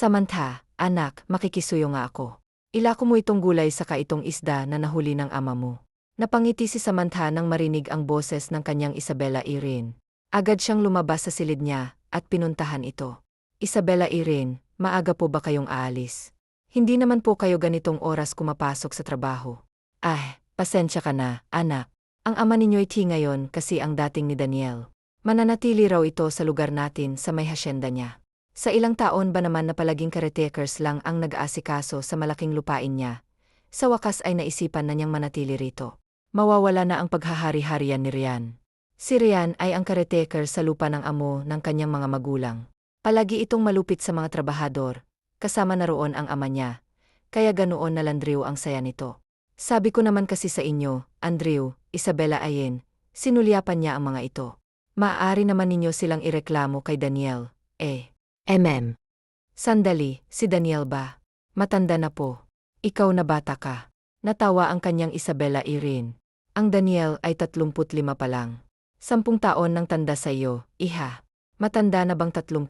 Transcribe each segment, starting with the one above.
Samantha, anak, makikisuyo nga ako. Ilako mo itong gulay saka itong isda na nahuli ng ama mo. Napangiti si Samantha nang marinig ang boses ng kanyang Isabella Irene. Agad siyang lumabas sa silid niya at pinuntahan ito. Isabella Irene, maaga po ba kayong aalis? Hindi naman po kayo ganitong oras kumapasok sa trabaho. Pasensya ka na, anak. Ang ama ninyo'y ngayon kasi ang dating ni Daniel. Mananatili raw ito sa lugar natin sa may hasyenda niya. Sa ilang taon ba naman na palaging caretakers lang ang nag-aasikaso sa malaking lupain niya, sa wakas ay naisipan na niyang manatili rito. Mawawala na ang paghahari-harian ni Rian. Si Rian ay ang caretaker sa lupa ng amo ng kanyang mga magulang. Palagi itong malupit sa mga trabahador, kasama na roon ang ama niya, kaya ganoon na Landrew ang saya nito. Sabi ko naman kasi sa inyo, Andrew, Isabella Ayen, sinulyapan niya ang mga ito. Maaari naman ninyo silang ireklamo kay Daniel, Sandali, si Daniel ba? Matanda na po. Ikaw na bata ka. Natawa ang kanyang Isabella Irene. Ang Daniel ay 35 pa lang. 10 taon nang tanda sa iyo, iha. Matanda na bang 35?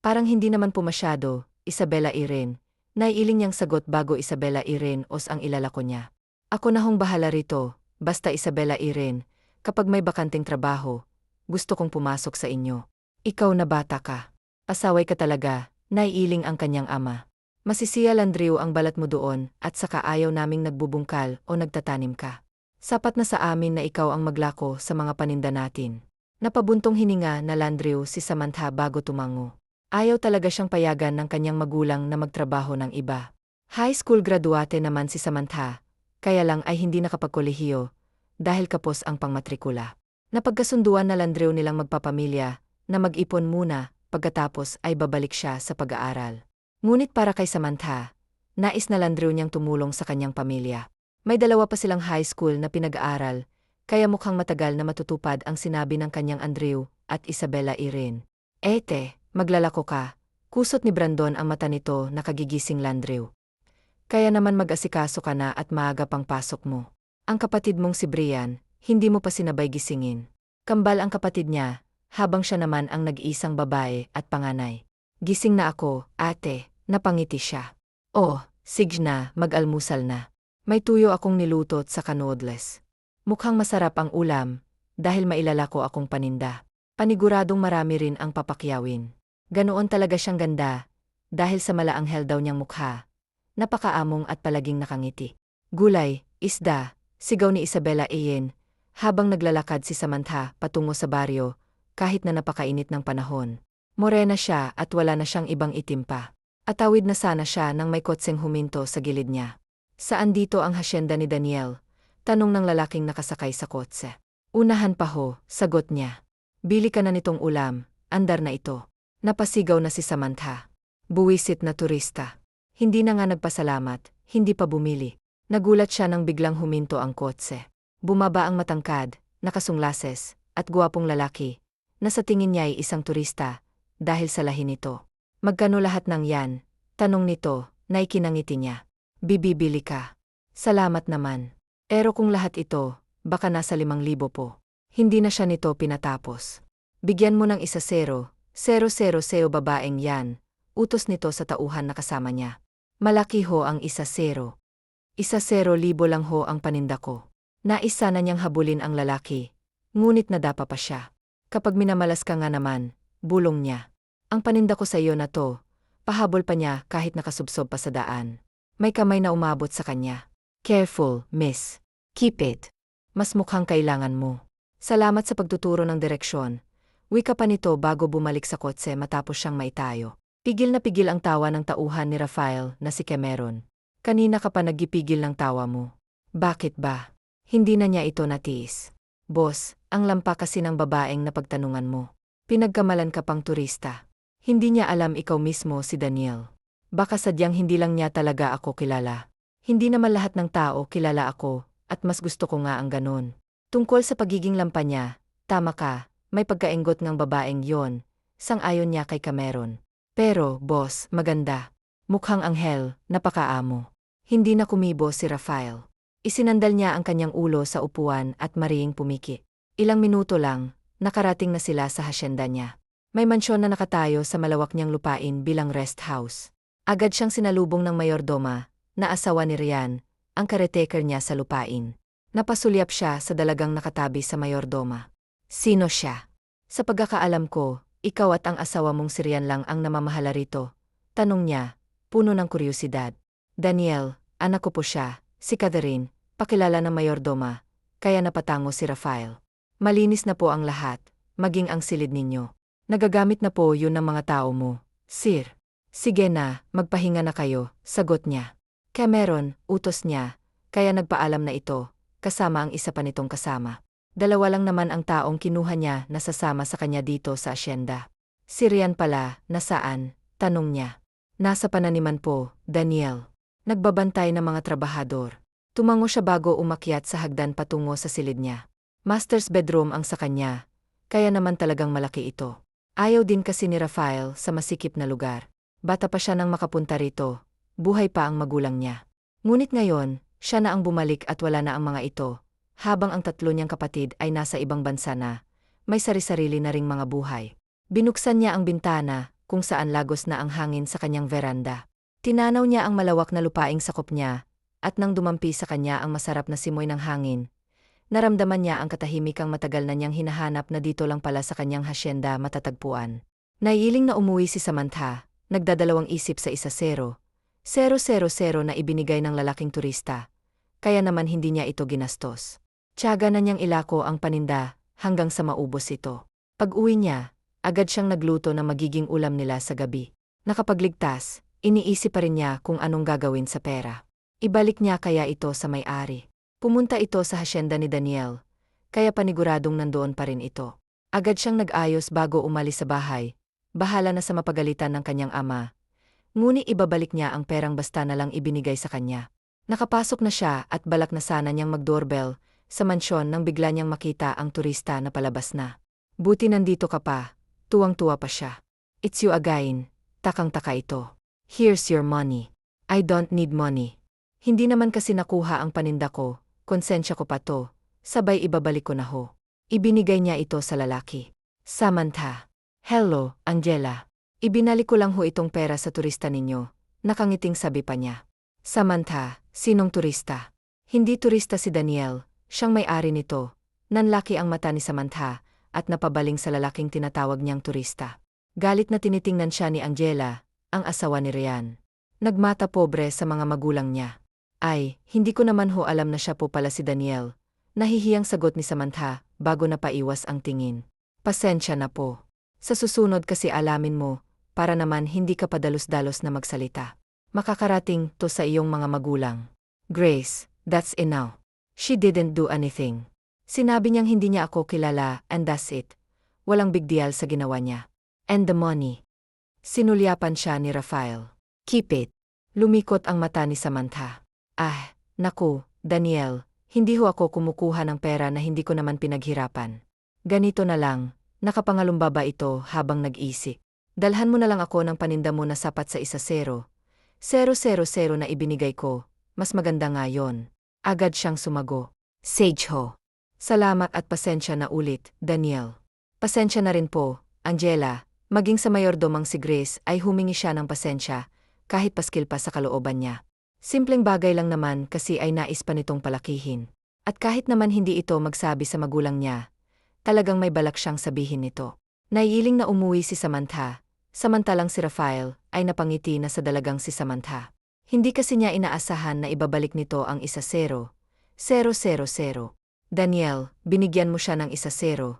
Parang hindi naman po masyado, Isabella Irene. Naiiling niyang sagot bago Isabella Irene os ang ilalako niya. Ako na hong bahala rito, basta Isabella Irene, kapag may bakanting trabaho, gusto kong pumasok sa inyo. Ikaw na bata ka. Pasaway ka talaga, naiiling ang kanyang ama. Masisiya Landrew ang balat mo doon at saka ayaw naming nagbubungkal o nagtatanim ka. Sapat na sa amin na ikaw ang maglako sa mga paninda natin. Napabuntong hininga na Landrew si Samantha bago tumango. Ayaw talaga siyang payagan ng kanyang magulang na magtrabaho ng iba. High school graduate naman si Samantha, kaya lang ay hindi nakapagkolehiyo dahil kapos ang pangmatrikula. Napagkasunduan na Landrew nilang magpapamilya na mag-ipon muna. Pagkatapos ay babalik siya sa pag-aaral. Ngunit para kay Samantha, nais na Landrew niyang tumulong sa kanyang pamilya. May 2 pa silang high school na pinag-aaral, kaya mukhang matagal na matutupad ang sinabi ng kanyang Andrew at Isabella Irene. Maglalako ka. Kusot ni Brandon ang mata nito na kagigising Landrew. Kaya naman mag-asikaso ka na at maaga pang pasok mo. Ang kapatid mong si Brian, hindi mo pa sinabay gisingin. Kambal ang kapatid niya, habang siya naman ang nag-iisang babae at panganay. Gising na ako, ate, napangiti siya. Sige na, mag-almusal na. May tuyo akong nilutot sa noodles. Mukhang masarap ang ulam, dahil mailalako akong paninda. Paniguradong marami rin ang papakyawin. Ganoon talaga siyang ganda, dahil sa malaanghel daw niyang mukha. Napakaamong at palaging nakangiti. Gulay, isda, sigaw ni Isabella Ayen, habang naglalakad si Samantha patungo sa baryo, kahit na napakainit ng panahon. Morena siya at wala na siyang ibang itim pa. Atawid na sana siya nang may kotseng huminto sa gilid niya. Saan dito ang hasyenda ni Daniel? Tanong ng lalaking nakasakay sa kotse. Unahan pa ho, sagot niya. Bili ka na nitong ulam, andar na ito. Napasigaw na si Samantha. Buwisit na turista. Hindi na nga nagpasalamat, hindi pa bumili. Nagulat siya nang biglang huminto ang kotse. Bumaba ang matangkad, nakasunglases, at guwapong lalaki, na sa tingin niya ay isang turista, dahil sa lahi nito. Magkano lahat ng yan? Tanong nito, na ikinangiti niya. Bibili ka. Salamat naman. Pero kung lahat ito, baka nasa 5,000 po. Hindi na siya nito pinatapos. Bigyan mo ng 1-0, 0-0 seo babaeng yan, utos nito sa tauhan na kasama niya. Malaki ho ang 1-0. 1,000 lang ho ang paninda ko. Nais sana niyang habulin ang lalaki, ngunit nadapa pa siya. Kapag minamalas ka nga naman, bulong niya. Ang paninda ko sa iyo na to, pahabol pa niya kahit nakasubsob pa sa daan. May kamay na umabot sa kanya. Careful, miss. Keep it. Mas mukhang kailangan mo. Salamat sa pagtuturo ng direksyon. Wika pa nito bago bumalik sa kotse matapos siyang maitayo. Pigil na pigil ang tawa ng tauhan ni Rafael na si Cameron. Kanina ka pa nagipigil ng tawa mo. Bakit ba? Hindi na niya ito natiis. Boss, ang lampa kasi ng babaeng napagtanungan mo. Pinagkamalan ka pang turista. Hindi niya alam ikaw mismo si Daniel. Baka sadyang hindi lang niya talaga ako kilala. Hindi naman lahat ng tao kilala ako, at mas gusto ko nga ang ganon. Tungkol sa pagiging lampa niya, tama ka, may pagkaenggot ng babaeng yon, sang-ayon niya kay Cameron. Pero, boss, maganda. Mukhang anghel, napakaamo. Hindi na kumibo si Rafael. Isinandal niya ang kanyang ulo sa upuan at marihing pumiki. Ilang minuto lang, nakarating na sila sa hasyenda niya. May mansyon na nakatayo sa malawak niyang lupain bilang rest house. Agad siyang sinalubong ng mayordoma, na asawa ni Rian, ang caretaker niya sa lupain. Napasulyap siya sa dalagang nakatabi sa mayordoma. Sino siya? Sa pagkakaalam ko, ikaw at ang asawa mong si Rian lang ang namamahala rito. Tanong niya, puno ng kuryosidad. Daniel, anak ko po siya, si Catherine, pakilala ng mayordoma, kaya napatango si Rafael. Malinis na po ang lahat, maging ang silid ninyo. Nagagamit na po yun ng mga tao mo, sir. Sige na, magpahinga na kayo, sagot niya. Cameron, utos niya, kaya nagpaalam na ito, kasama ang isa pa nitong kasama. Dalawa lang naman ang taong kinuha niya na sasama sa kanya dito sa asyenda. Si Rian pala, nasaan? Tanong niya. Nasa pananiman po, Daniel. Nagbabantay ng mga trabahador. Tumango siya bago umakyat sa hagdan patungo sa silid niya. Master's bedroom ang sa kanya, kaya naman talagang malaki ito. Ayaw din kasi ni Rafael sa masikip na lugar. Bata pa siya nang makapunta rito, buhay pa ang magulang niya. Ngunit ngayon, siya na ang bumalik at wala na ang mga ito, habang ang tatlo niyang kapatid ay nasa ibang bansa na, may sari-sarili na ring mga buhay. Binuksan niya ang bintana, kung saan lagos na ang hangin sa kanyang veranda. Tinanaw niya ang malawak na lupaing sakop niya, at nang dumampi sa kanya ang masarap na simoy ng hangin, naramdaman niya ang katahimikang matagal na niyang hinahanap na dito lang pala sa kanyang hasyenda matatagpuan. Naiiling na umuwi si Samantha, nagdadalawang isip sa 1-0 na ibinigay ng lalaking turista, kaya naman hindi niya ito ginastos. Tiyaga na niyang ilako ang paninda hanggang sa maubos ito. Pag-uwi niya, agad siyang nagluto ng magiging ulam nila sa gabi. Nakapagligtas, iniisip pa rin niya kung anong gagawin sa pera. Ibalik niya kaya ito sa may-ari. Pumunta ito sa hasyenda ni Daniel, kaya paniguradong nandoon pa rin ito. Agad siyang nag-ayos bago umalis sa bahay, bahala na sa mapagalitan ng kanyang ama. Ngunit ibabalik niya ang perang basta na lang ibinigay sa kanya. Nakapasok na siya at balak na sana niyang mag-doorbell sa mansyon nang bigla niyang makita ang turista na palabas na. Buti nandito ka pa, tuwang-tuwa pa siya. It's you again, takang-taka ito. Here's your money. I don't need money. Hindi naman kasi nakuha ang paninda ko. Konsensya ko pa to, sabay ibabalik ko na ho. Ibinigay niya ito sa lalaki. Samantha. Hello, Angela. Ibinalik ko lang ho itong pera sa turista ninyo, nakangiting sabi pa niya. Samantha, sinong turista? Hindi turista si Daniel, siyang may-ari nito. Nanlaki ang mata ni Samantha, at napabaling sa lalaking tinatawag niyang turista. Galit na tinitingnan siya ni Angela, ang asawa ni Rian. Nagmata pobre sa mga magulang niya. Ay, hindi ko naman ho alam na siya po pala si Daniel. Nahihiyang sagot ni Samantha, bago napaiwas ang tingin. Pasensya na po. Sa susunod kasi alamin mo, para naman hindi ka padalos-dalos na magsalita. Makakarating to sa iyong mga magulang. Grace, that's enough. She didn't do anything. Sinabi niyang hindi niya ako kilala, and that's it. Walang big deal sa ginawa niya. And the money. Sinulyapan siya ni Rafael. Keep it. Lumikot ang mata ni Samantha. Ah, naku, Daniel, hindi ho ako kumukuha ng pera na hindi ko naman pinaghirapan. Ganito na lang, nakapangalumba ba ito habang nag-isip? Dalhan mo na lang ako ng paninda mo na sapat sa 1-0 na ibinigay ko, mas maganda nga yon. Agad siyang sumago. Sage ho. Salamat at pasensya na ulit, Daniel. Pasensya na rin po, Angela, maging sa mayordomang si Grace ay humingi siya ng pasensya, kahit paskil pa sa kalooban niya. Simpleng bagay lang naman kasi ay nais pa nitong palakihin. At kahit naman hindi ito magsabi sa magulang niya, talagang may balak siyang sabihin nito. Naiiling na umuwi si Samantha, samantalang si Rafael ay napangiti na sa dalagang si Samantha. Hindi kasi niya inaasahan na ibabalik nito ang 1-0. Daniel, binigyan mo siya ng 1-0.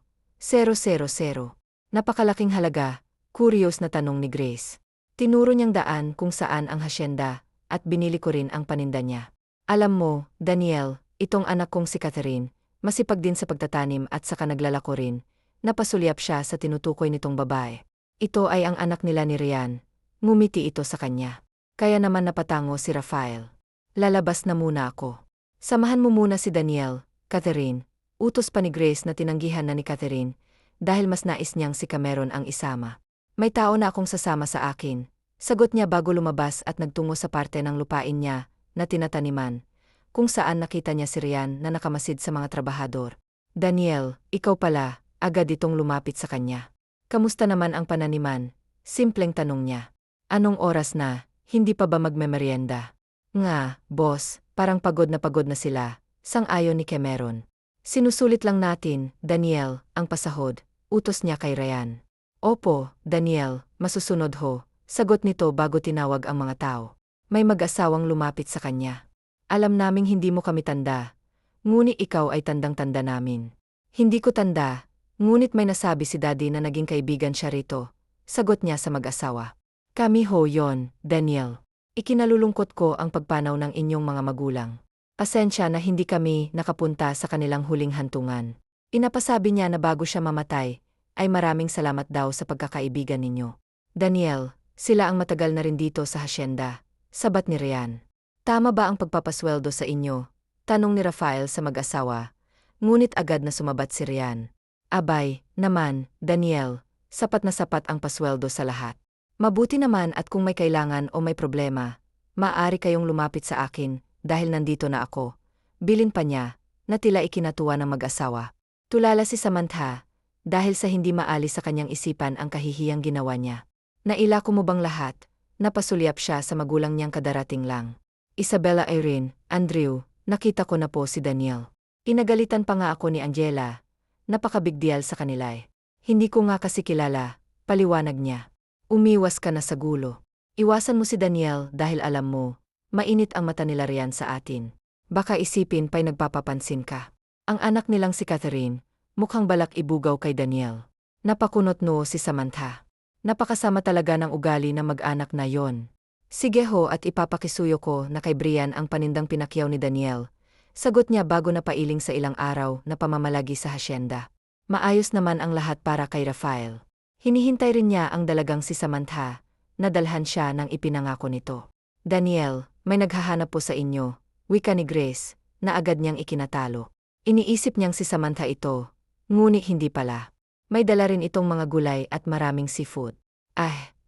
Napakalaking halaga, curious na tanong ni Grace. Tinuro niyang daan kung saan ang hasyenda, at binili ko rin ang paninda niya. Alam mo, Daniel, itong anak kong si Catherine, masipag din sa pagtatanim at saka naglalako rin, napasulyap siya sa tinutukoy nitong babae. Ito ay ang anak nila ni Rian, ngumiti ito sa kanya. Kaya naman napatango si Rafael. Lalabas na muna ako. Samahan mo muna si Daniel, Catherine, utos pa ni Grace na tinanggihan na ni Catherine, dahil mas nais niyang si Cameron ang isama. May tao na akong sasama sa akin. Sagot niya bago lumabas at nagtungo sa parte ng lupain niya, na tinataniman, kung saan nakita niya si Rian na nakamasid sa mga trabahador. Daniel, ikaw pala, agad itong lumapit sa kanya. Kamusta naman ang pananiman? Simpleng tanong niya. Anong oras na? Hindi pa ba magmemeryenda? Nga, boss, parang pagod na sila. Sang-ayon ni Cameron. Sinusulit lang natin, Daniel, ang pasahod. Utos niya kay Ryan. Opo, Daniel, masusunod ho. Sagot nito bago tinawag ang mga tao. May mag-asawang lumapit sa kanya. Alam naming hindi mo kami tanda. Ngunit ikaw ay tandang-tanda namin. Hindi ko tanda, ngunit may nasabi si Daddy na naging kaibigan siya rito. Sagot niya sa mag-asawa. Kami ho yon, Daniel. Ikinalulungkot ko ang pagpanaw ng inyong mga magulang. Pasensya na hindi kami nakapunta sa kanilang huling hantungan. Inapasabi niya na bago siya mamatay, ay maraming salamat daw sa pagkakaibigan ninyo. Daniel, sila ang matagal na rin dito sa hasyenda. Sabat ni Ryan. Tama ba ang pagpapasweldo sa inyo? Tanong ni Rafael sa mag-asawa. Ngunit agad na sumabat si Ryan. Abay, naman, Daniel, sapat na sapat ang pasweldo sa lahat. Mabuti naman at kung may kailangan o may problema, maaari kayong lumapit sa akin dahil nandito na ako. Bilin pa niya, na tila ikinatuwa ng mag-asawa. Tulala si Samantha, dahil sa hindi maalis sa kanyang isipan ang kahihiyang ginawa niya. Nailako mo bang lahat? Napasulyap siya sa magulang niyang kadarating lang. Isabella Irene, Andrew, nakita ko na po si Daniel. Inagalitan pa nga ako ni Angela. Napaka-big deal sa kanila eh. Hindi ko nga kasi kilala, paliwanag niya. Umiwas ka na sa gulo. Iwasan mo si Daniel dahil alam mo, mainit ang mata nila riyan sa atin. Baka isipin pa'y nagpapapansin ka. Ang anak nilang si Catherine, mukhang balak ibugaw kay Daniel. Napakunot no si Samantha. Napakasama talaga ng ugali ng mag-anak na yon. Sige ho at ipapakisuyo ko na kay Brian ang panindang pinakyaw ni Daniel. Sagot niya bago napailing sa ilang araw na pamamalagi sa hasyenda. Maayos naman ang lahat para kay Rafael. Hinihintay rin niya ang dalagang si Samantha, nadalhan siya ng ipinangako nito. Daniel, may naghahanap po sa inyo, wika ni Grace, na agad niyang ikinatalo. Iniisip niyang si Samantha ito, ngunit hindi pala. May dala rin itong mga gulay at maraming seafood.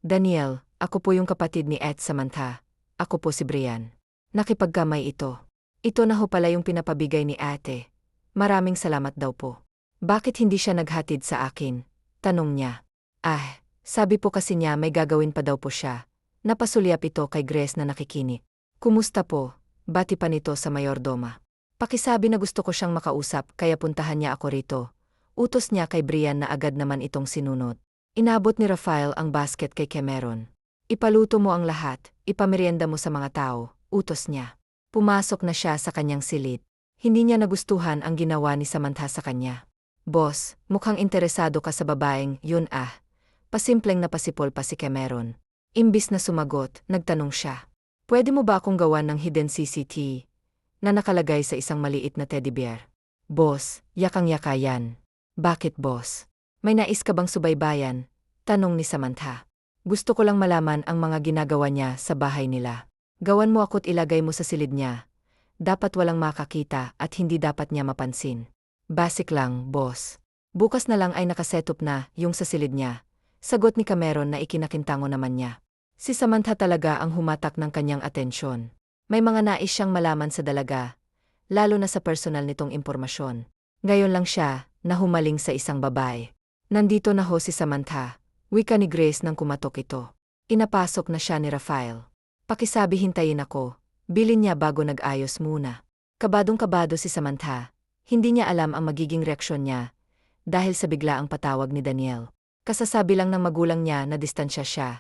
Daniel, ako po yung kapatid ni Ed Samantha. Ako po si Brian. Nakipagkamay ito. Ito na ho pala yung pinapabigay ni ate. Maraming salamat daw po. Bakit hindi siya naghatid sa akin? Tanong niya. Sabi po kasi niya may gagawin pa daw po siya. Napasulyap ito kay Grace na nakikinig. Kumusta po? Bati pa nito sa mayordoma. Pakisabi na gusto ko siyang makausap kaya puntahan niya ako rito. Utos niya kay Brian na agad naman itong sinunod. Inabot ni Rafael ang basket kay Cameron. Ipaluto mo ang lahat, ipamerienda mo sa mga tao, utos niya. Pumasok na siya sa kanyang silid. Hindi niya nagustuhan ang ginawa ni Samantha sa kanya. Boss, mukhang interesado ka sa babaeng yun Pasimpleng napasipol pa si Cameron. Imbis na sumagot, nagtanong siya. Pwede mo ba akong gawan ng hidden CCTV na nakalagay sa isang maliit na teddy bear? Boss, yakang-yaka yan. Bakit boss? May nais ka bang subaybayan? Tanong ni Samantha. Gusto ko lang malaman ang mga ginagawa niya sa bahay nila. Gawan mo ako't ilagay mo sa silid niya. Dapat walang makakita at hindi dapat niya mapansin. Basic lang, boss. Bukas na lang ay nakasetup na yung sa silid niya. Sagot ni Cameron na ikinakintango naman niya. Si Samantha talaga ang humatak ng kanyang atensyon. May mga nais siyang malaman sa dalaga, lalo na sa personal nitong impormasyon. Ngayon lang siya nahumaling sa isang babae. Nandito na ho si Samantha, wika ni Grace nang kumatok ito. Inapasok na siya ni Rafael. Pakisabi hintayin ako, bilin niya bago nag-ayos muna. Kabadong-kabado si Samantha. Hindi niya alam ang magiging reaksyon niya dahil sa biglaang patawag ni Daniel. Kasasabi lang ng magulang niya na distansya siya.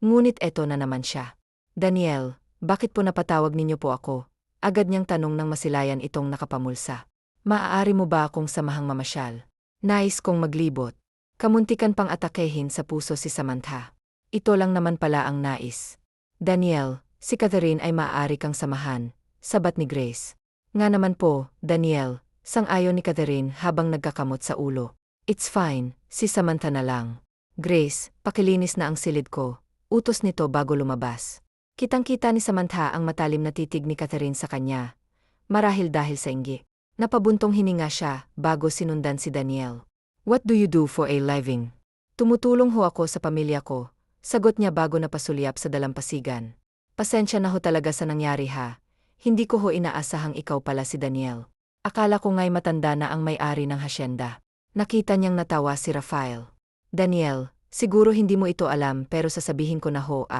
Ngunit eto na naman siya. Daniel, bakit po napatawag ninyo po ako? Agad niyang tanong ng masilayan itong nakapamulsa. Maaari mo ba akong samahang mamasyal? Nais kong maglibot. Kamuntikan pang atakehin sa puso si Samantha. Ito lang naman pala ang nais. Daniel, si Catherine ay maaari kang samahan, sabat ni Grace. Nga naman po, Daniel, sang-ayon ni Catherine habang nagkakamot sa ulo. It's fine, si Samantha na lang. Grace, pakilinis na ang silid ko. Utos nito bago lumabas. Kitang-kita ni Samantha ang matalim na titig ni Catherine sa kanya. Marahil dahil sa inggi. Napabuntong hininga siya bago sinundan si Daniel. What do you do for a living? Tumutulong ho ako sa pamilya ko, sagot niya bago napasulyap sa dalampasigan. Pasensya na ho talaga sa nangyari ha. Hindi ko ho inaasahang ikaw pala si Daniel. Akala ko nga'y matanda na ang may-ari ng hasyenda. Nakita niyang natawa si Rafael. Daniel, siguro hindi mo ito alam pero sasabihin ko na ho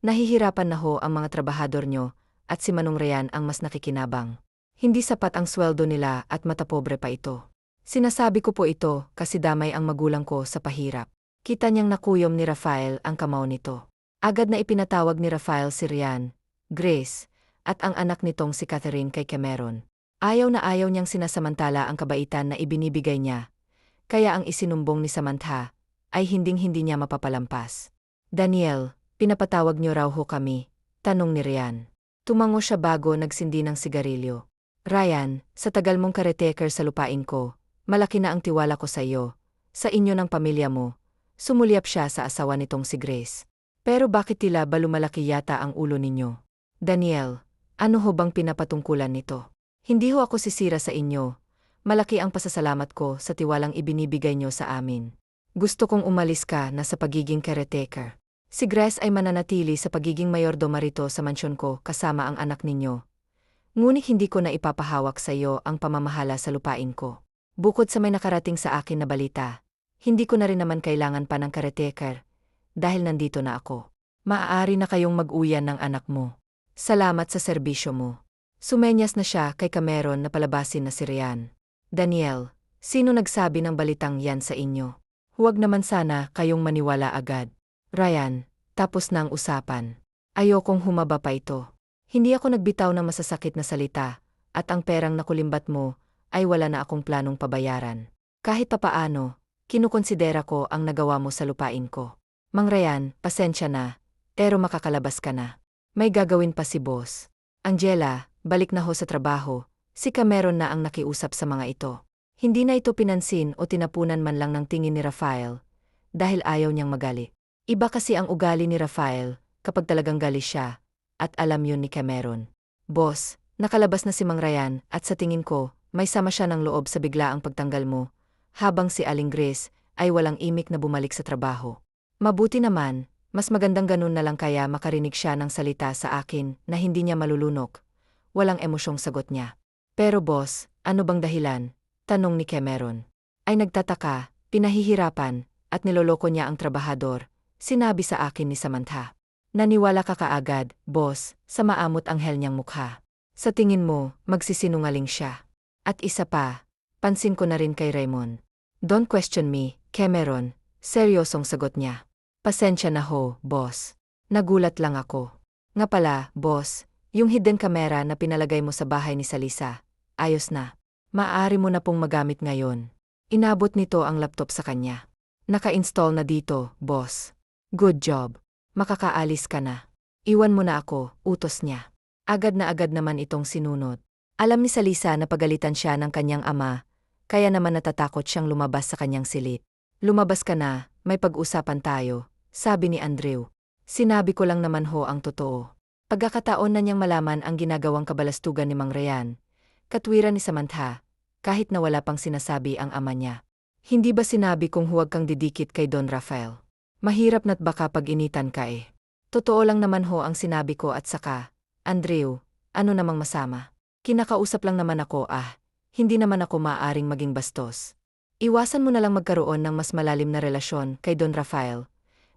nahihirapan na ho ang mga trabahador nyo at si Manong Ryan ang mas nakikinabang. Hindi sapat ang sweldo nila at matapobre pa ito. Sinasabi ko po ito kasi damay ang magulang ko sa pahirap. Kita niyang nakuyom ni Rafael ang kamao nito. Agad na ipinatawag ni Rafael si Ryan, Grace, at ang anak nitong si Catherine kay Cameron. Ayaw na ayaw niyang sinasamantala ang kabaitan na ibinibigay niya, kaya ang isinumbong ni Samantha ay hinding-hindi niya mapapalampas. Daniel, pinapatawag niyo raw ho kami, tanong ni Ryan. Tumango siya bago nagsindi ng sigarilyo. Ryan, sa tagal mong caretaker sa lupain ko, malaki na ang tiwala ko sa iyo, sa inyo ng pamilya mo. Sumulyap siya sa asawa nitong si Grace. Pero bakit tila ba lumalaki yata ang ulo ninyo? Daniel, ano ho bang pinapatungkulan nito? Hindi ho ako sisira sa inyo. Malaki ang pasasalamat ko sa tiwalang ibinibigay niyo sa amin. Gusto kong umalis ka na sa pagiging caretaker. Si Grace ay mananatili sa pagiging mayordoma rito sa mansyon ko kasama ang anak ninyo. Ngunit hindi ko na ipapahawak sa iyo ang pamamahala sa lupain ko. Bukod sa may nakarating sa akin na balita, hindi ko na rin naman kailangan pa ng caretaker dahil nandito na ako. Maaari na kayong mag-uyan ng anak mo. Salamat sa serbisyo mo. Sumenyas na siya kay Cameron na palabasin na si Ryan. Daniel, sino nagsabi ng balitang yan sa inyo? Huwag naman sana kayong maniwala agad. Ryan, tapos na ang usapan. Ayokong humaba pa ito. Hindi ako nagbitaw ng masasakit na salita, at ang perang nakulimbat mo ay wala na akong planong pabayaran. Kahit papaano, kinukonsidera ko ang nagawa mo sa lupain ko. Mang Ryan, pasensya na, pero makakalabas ka na. May gagawin pa si boss. Angela, balik na ho sa trabaho. Si Cameron na ang nakiusap sa mga ito. Hindi na ito pinansin o tinapunan man lang ng tingin ni Rafael, dahil ayaw niyang magali. Iba kasi ang ugali ni Rafael kapag talagang gali siya, at alam yun ni Cameron. Boss, nakalabas na si Mang Ryan at sa tingin ko, may sama siya ng loob sa biglaang pagtanggal mo, habang si Aling Grace ay walang imik na bumalik sa trabaho. Mabuti naman, mas magandang ganun na lang kaya makarinig siya ng salita sa akin na hindi niya malulunok. Walang emosyong sagot niya. Pero boss, ano bang dahilan? Tanong ni Cameron. Ay nagtataka, pinahihirapan, at niloloko niya ang trabahador, sinabi sa akin ni Samantha. Naniwala ka kaagad, boss, sa maamot anghel niyang mukha. Sa tingin mo, magsisinungaling siya. At isa pa, pansin ko na rin kay Raymond. Don't question me, Cameron, seryosong sagot niya. Pasensya na ho, boss. Nagulat lang ako. Nga pala, boss, yung hidden camera na pinalagay mo sa bahay ni Salisa, ayos na. Maaari mo na pong magamit ngayon. Inabot nito ang laptop sa kanya. Naka-install na dito, boss. Good job. Makakaalis ka na. Iwan mo na ako, utos niya. Agad na agad naman itong sinunod. Alam ni Salisa na pagalitan siya ng kanyang ama, kaya naman natatakot siyang lumabas sa kanyang silid. Lumabas ka na, may pag-usapan tayo, sabi ni Andrew. Sinabi ko lang naman ho ang totoo. Pagkakataon na niyang malaman ang ginagawang kabalastugan ni Mang Ryan, katwiran ni Samantha, kahit na wala pang sinasabi ang ama niya. Hindi ba sinabi kong huwag kang didikit kay Don Rafael? Mahirap na't baka pag-initan ka eh. Totoo lang naman ho ang sinabi ko at saka, Andrew, ano namang masama? Kinakausap lang naman ako hindi naman ako maaaring maging bastos. Iwasan mo na lang magkaroon ng mas malalim na relasyon kay Don Rafael,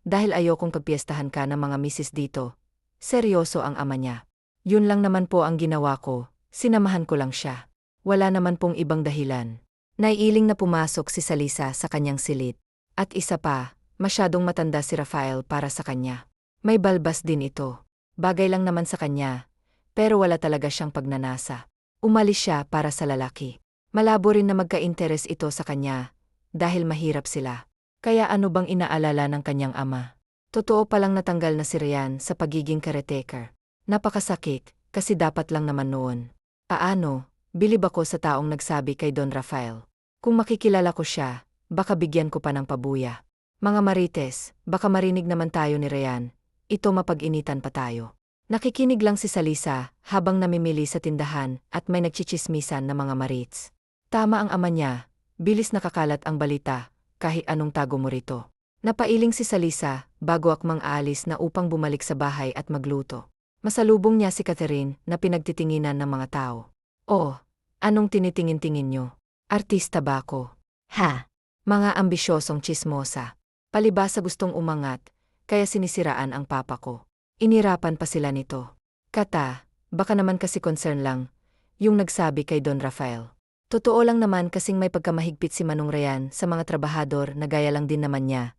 dahil ayokong pagpiestahan ka ng mga misis dito. Seryoso ang ama niya. Yun lang naman po ang ginawa ko, sinamahan ko lang siya. Wala naman pong ibang dahilan. Naiiling na pumasok si Salisa sa kanyang silid. At isa pa, masyadong matanda si Rafael para sa kanya. May balbas din ito. Bagay lang naman sa kanya, pero wala talaga siyang pagnanasa. Umalis siya para sa lalaki. Malabo rin na magka-interes ito sa kanya, dahil mahirap sila. Kaya ano bang inaalala ng kanyang ama? Totoo palang natanggal na si Ryan sa pagiging caretaker. Napakasakit, kasi dapat lang naman noon. Paano? Bilib ako sa taong nagsabi kay Don Rafael. Kung makikilala ko siya, baka bigyan ko pa ng pabuya. Mga marites, baka marinig naman tayo ni Ryan. Ito mapag-initan pa tayo. Nakikinig lang si Salisa habang namimili sa tindahan at may nagchichismisan na mga marits. Tama ang ama niya, bilis nakakalat ang balita, kahit anong tago mo rito. Napailing si Salisa bago akmang aalis na upang bumalik sa bahay at magluto. Masalubong niya si Catherine na pinagtitinginan ng mga tao. Oh, anong tinitingin-tingin niyo? Artista ba ako? Ha? Mga ambisyosong chismosa. Palibhasa gustong umangat, kaya sinisiraan ang papa ko. Inirapan pa sila nito. Kata, baka naman kasi concern lang, yung nagsabi kay Don Rafael. Totoo lang naman kasing may pagkamahigpit si Manong Ryan sa mga trabahador na gaya lang din naman niya.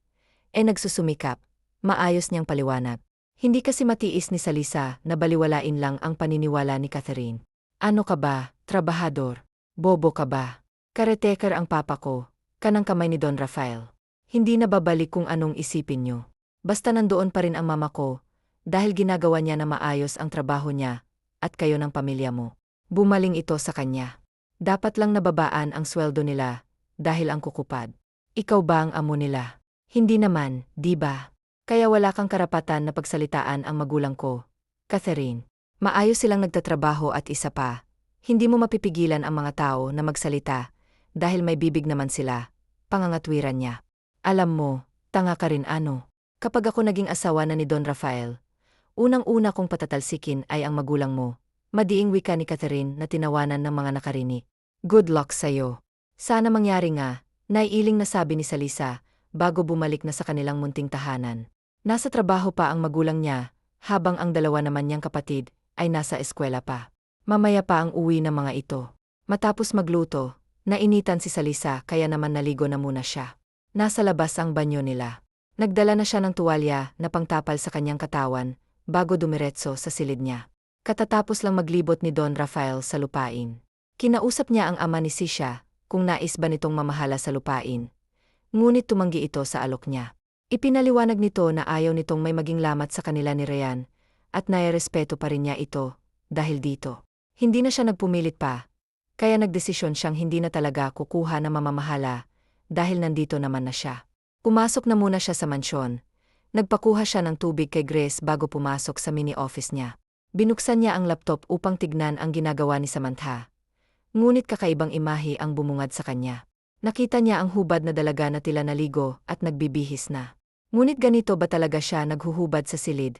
Nagsusumikap, maayos niyang paliwanag. Hindi kasi matiis ni Salisa na baliwalain lang ang paniniwala ni Catherine. Ano ka ba, trabahador? Bobo ka ba? Caretaker ang papa ko, kanang kamay ni Don Rafael. Hindi na babalik kung anong isipin niyo. Basta nandoon pa rin ang mama ko, dahil ginagawa niya na maayos ang trabaho niya, at kayo ng pamilya mo. Bumaling ito sa kanya. Dapat lang nababaan ang sweldo nila, dahil ang kukupad. Ikaw ba ang amo nila? Hindi naman, di ba? Kaya wala kang karapatan na pagsalitaan ang magulang ko. Catherine, maayos silang nagtatrabaho at isa pa, hindi mo mapipigilan ang mga tao na magsalita, dahil may bibig naman sila, pangangatwiran niya. Alam mo, tanga ka rin ano. Kapag ako naging asawa na ni Don Rafael, unang-una kong patatalsikin ay ang magulang mo. Madiing wika ni Catherine na tinawanan ng mga nakarinig. Good luck sa'yo. Sana mangyari nga, naiiling na sabi ni Salisa, bago bumalik na sa kanilang munting tahanan. Nasa trabaho pa ang magulang niya, habang ang dalawa naman niyang kapatid ay nasa eskwela pa. Mamaya pa ang uwi ng mga ito. Matapos magluto, nainitan si Salisa kaya naman naligo na muna siya. Nasa labas ang banyo nila. Nagdala na siya ng tuwalya na pangtapal sa kanyang katawan, bago dumiretso sa silid niya. Katatapos lang maglibot ni Don Rafael sa lupain. Kinausap niya ang ama ni Sisha, kung nais ba nitong mamahala sa lupain. Ngunit tumanggi ito sa alok niya. Ipinaliwanag nito na ayaw nitong may maging lamat sa kanila ni Ryan, at nairespeto pa rin niya ito, dahil dito. Hindi na siya nagpumilit pa, kaya nagdesisyon siyang hindi na talaga kukuha na mamamahala, dahil nandito naman na siya. Pumasok na muna siya sa mansyon. Nagpakuha siya ng tubig kay Grace bago pumasok sa mini-office niya. Binuksan niya ang laptop upang tignan ang ginagawa ni Samantha. Ngunit kakaibang imahe ang bumungad sa kanya. Nakita niya ang hubad na dalaga na tila naligo at nagbibihis na. Ngunit ganito ba talaga siya naghuhubad sa silid,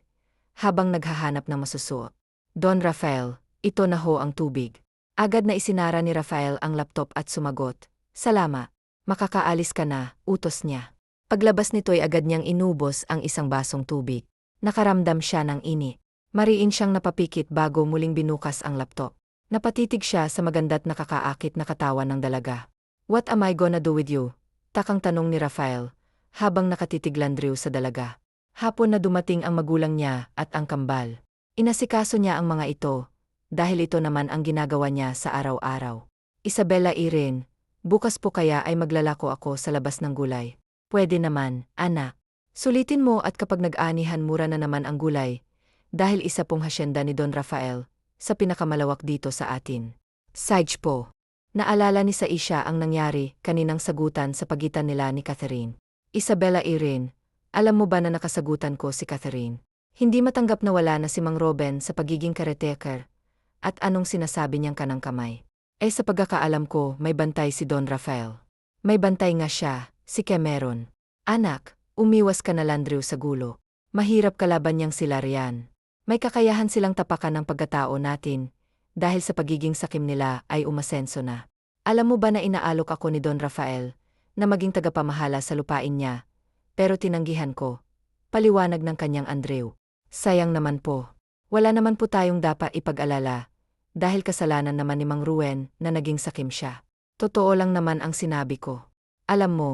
habang naghahanap ng masusuot? Don Rafael, ito na ho ang tubig. Agad na isinara ni Rafael ang laptop at sumagot. Salamat. Makakaalis ka na, utos niya. Paglabas nito'y agad niyang inubos ang isang basong tubig. Nakaramdam siya ng init. Mariin siyang napapikit bago muling binukas ang laptop. Napatitig siya sa maganda't nakakaakit na katawan ng dalaga. What am I gonna do with you? Takang tanong ni Rafael, habang nakatitig landriw sa dalaga. Hapon na dumating ang magulang niya at ang kambal. Inasikaso niya ang mga ito, dahil ito naman ang ginagawa niya sa araw-araw. Isabella Irene, bukas po kaya ay maglalako ako sa labas ng gulay. Pwede naman, anak. Sulitin mo at kapag nag-anihan mura na naman ang gulay, dahil isa pong hasyenda ni Don Rafael, sa pinakamalawak dito sa atin. Sage po. Naalala ni Saisha ang nangyari kaninang sagutan sa pagitan nila ni Catherine. Isabella Irene, alam mo ba na nakasagutan ko si Catherine? Hindi matanggap na wala na si Mang Robin sa pagiging caretaker. At anong sinasabi niyang kanang kamay? Sa pagkakaalam ko may bantay si Don Rafael. May bantay nga siya, si Cameron. Anak, umiwas ka na landriw sa gulo. Mahirap kalaban niyang sila Ryan. May kakayahan silang tapakan ng pagkatao natin, dahil sa pagiging sakim nila ay umasenso na. Alam mo ba na inaalok ako ni Don Rafael, na maging tagapamahala sa lupain niya, pero tinanggihan ko. Paliwanag ng kanyang Andrew. Sayang naman po. Wala naman po tayong dapat ipag-alala, dahil kasalanan naman ni Mang Ruen na naging sakim siya. Totoo lang naman ang sinabi ko. Alam mo,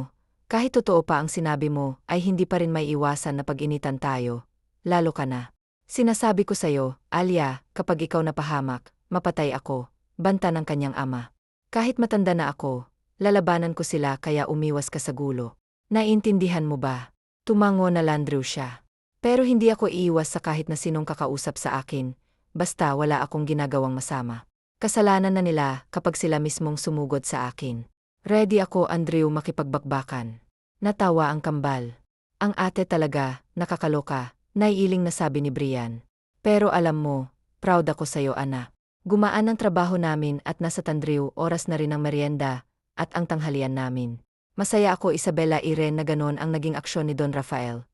kahit totoo pa ang sinabi mo ay hindi pa rin may iwasan na pag-initan tayo, lalo ka na. Sinasabi ko sa'yo, Alia, kapag ikaw napahamak, mapatay ako, banta ng kanyang ama. Kahit matanda na ako, lalabanan ko sila kaya umiwas ka sa gulo. Naiintindihan mo ba? Tumango na landriw siya. Pero hindi ako iiwas sa kahit na sinong kakausap sa akin, basta wala akong ginagawang masama. Kasalanan na nila kapag sila mismong sumugod sa akin. Ready ako, Andrew, makipagbakbakan. Natawa ang kambal. Ang ate talaga, nakakaloka. Naiiling na sabi ni Brian. Pero alam mo, proud ako sa'yo, anak. Gumaan ang trabaho namin at nasa tandriw oras na rin ang merienda at ang tanghalian namin. Masaya ako, Isabella Irene, na ganon ang naging aksyon ni Don Rafael.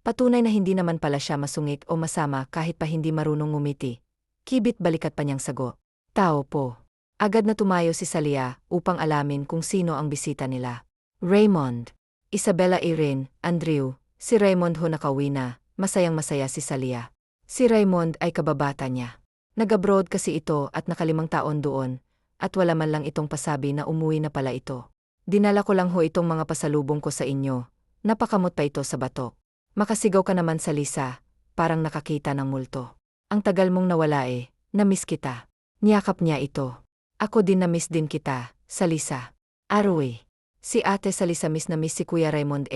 Patunay na hindi naman pala siya masungit o masama kahit pa hindi marunong ngumiti. Kibit balikat pa niyang sagot. Tao po. Agad na tumayo si Salia upang alamin kung sino ang bisita nila. Raymond. Isabella Irene, Andrew, si Raymond ho nakauwi na, masayang-masaya si Salia. Si Raymond ay kababata niya. Nag-abroad kasi ito at naka5 taon doon, at wala man lang itong pasabi na umuwi na pala ito. Dinala ko lang ho itong mga pasalubong ko sa inyo, napakamot pa ito sa batok. Makasigaw ka naman sa Lisa, parang nakakita ng multo. Ang tagal mong nawala na-miss kita. Niyakap niya ito. Ako din na-miss din kita, Salisa. Arwe. Si ate Salisa miss na miss si Kuya Raymond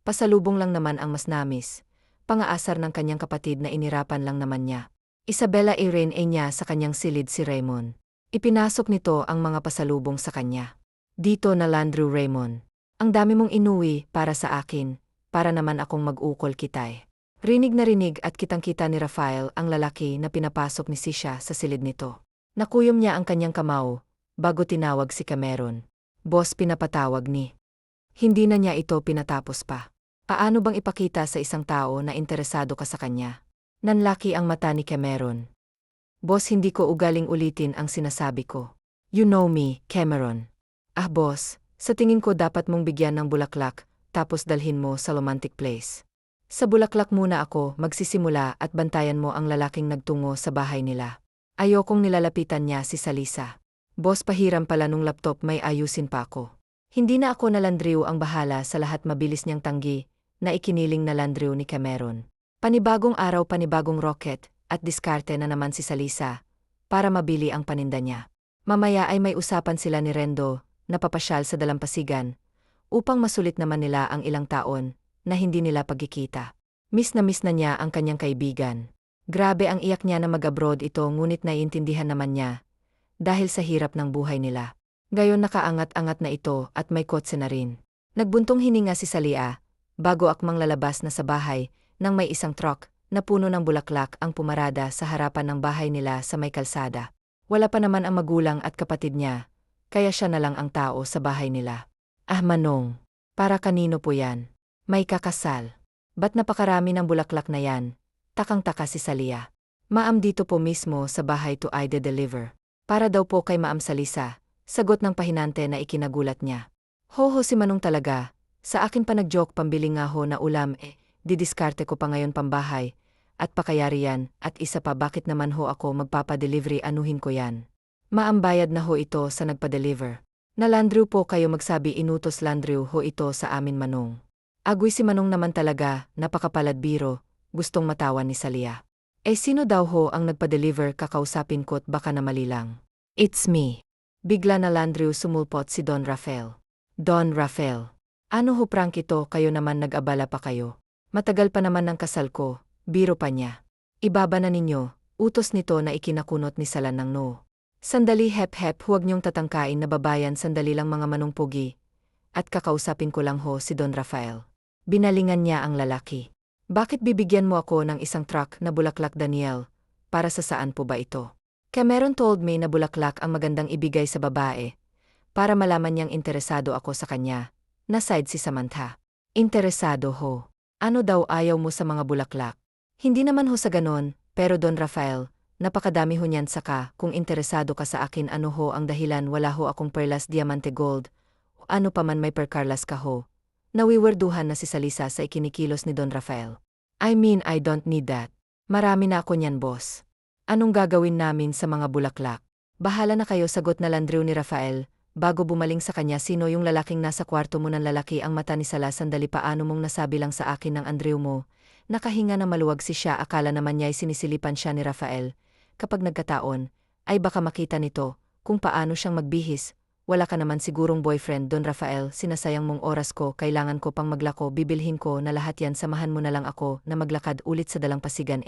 pasalubong lang naman ang mas namis. Pangaasar ng kanyang kapatid na inirapan lang naman niya. Isabella Irene niya sa kanyang silid si Raymond. Ipinasok nito ang mga pasalubong sa kanya. Dito na Landrew Raymond. Ang dami mong inuwi para sa akin, para naman akong mag-ukol kita. Rinig na rinig at kitang-kita ni Rafael ang lalaki na pinapasok ni Sisha sa silid nito. Nakuyom niya ang kanyang kamao, bago tinawag si Cameron. Boss, pinapatawag ni. Hindi na niya ito pinatapos pa. Paano bang ipakita sa isang tao na interesado ka sa kanya? Nanlaki ang mata ni Cameron. Boss, hindi ko ugaling ulitin ang sinasabi ko. You know me, Cameron. Ah boss, sa tingin ko dapat mong bigyan ng bulaklak, tapos dalhin mo sa romantic place. Sa bulaklak muna ako magsisimula at bantayan mo ang lalaking nagtungo sa bahay nila. Ayokong nilalapitan niya si Salisa. Boss, pahiram pala nung laptop, may ayusin pa ako. Hindi na ako na Landrew ang bahala sa lahat, mabilis niyang tanggi, na ikiniling na Landrew ni Cameron. Panibagong araw, panibagong rocket, at diskarte na naman si Salisa, para mabili ang paninda niya. Mamaya ay may usapan sila ni Rendo, na papasyal sa dalampasigan, upang masulit naman nila ang ilang taon, na hindi nila pagkikita. Miss na niya ang kanyang kaibigan. Grabe ang iyak niya na mag-abroad ito, ngunit naiintindihan naman niya, dahil sa hirap ng buhay nila. Gayon nakaangat-angat na ito at may kotse na rin. Nagbuntong hininga si Salia, bago akmang lalabas na sa bahay, nang may isang truck, na puno ng bulaklak ang pumarada sa harapan ng bahay nila sa may kalsada. Wala pa naman ang magulang at kapatid niya, kaya siya na lang ang tao sa bahay nila. Ah Manong, para kanino po yan? May kakasal. Ba't napakarami ng bulaklak na yan? Takang-taka si Salia. Maam, dito po mismo sa bahay to i-deliver. Para daw po kay Maam Salisa, sagot ng pahinante na ikinagulat niya. Hoho, si Manong talaga, sa akin pa nag-joke, pambili nga ho na ulam didiskarte ko pa ngayon pambahay, at pakayari yan, at isa pa, bakit naman ho ako magpapadelivery, anuhin ko yan. Maam, bayad na ho ito sa nagpa-deliver. Na Landrew po kayo magsabi, inutos Landrew ho ito sa amin, Manong. Agoy, si Manong naman talaga, napakapalad biro, gustong matawan ni Salia. Sino daw ho ang nagpa-deliver, kakausapin ko't baka na mali lang. It's me. Bigla na Landrew sumulpot si Don Rafael. Don Rafael. Ano ho, prank ito, kayo naman nag-abala pa kayo. Matagal pa naman ng kasal ko, biro pa niya. Ibaba na ninyo, utos nito na ikinakunot ni Salan ng no. Sandali, hep-hep, huwag niyong tatangkain na babayan, sandali lang mga Manong Pugi. At kakausapin ko lang ho si Don Rafael. Binalingan niya ang lalaki. Bakit bibigyan mo ako ng isang truck na bulaklak, Daniel? Para sa saan po ba ito? Cameron told me na bulaklak ang magandang ibigay sa babae. Para malaman niyang interesado ako sa kanya. Naside si Samantha. Interesado ho. Ano daw ayaw mo sa mga bulaklak? Hindi naman ho sa ganon, pero Don Rafael, napakadami ho niyan, saka kung interesado ka sa akin, ano ho ang dahilan? Wala ho akong perlas, diamante, gold. Ano pa man may percarlas ka ho. Nawiwerduhan na si Salisa sa ikinikilos ni Don Rafael. I mean, I don't need that. Marami na ako niyan, boss. Anong gagawin namin sa mga bulaklak? Bahala na kayo, sagot na Landrew ni Rafael. Bago bumaling sa kanya, sino yung lalaking nasa kwarto mo? Ng lalaki ang mata ni Sala. Sandali, paano mong nasabi lang sa akin ng Andrew mo? Nakahinga na maluwag si siya, akala naman niya'y sinisilipan siya ni Rafael. Kapag nagkataon, ay baka makita nito, kung paano siyang magbihis. Wala ka naman sigurong boyfriend, Don Rafael, sinasayang mong oras ko, kailangan ko pang maglako, bibilhin ko na lahat yan, samahan mo na lang ako na maglakad ulit sa dalampasigan.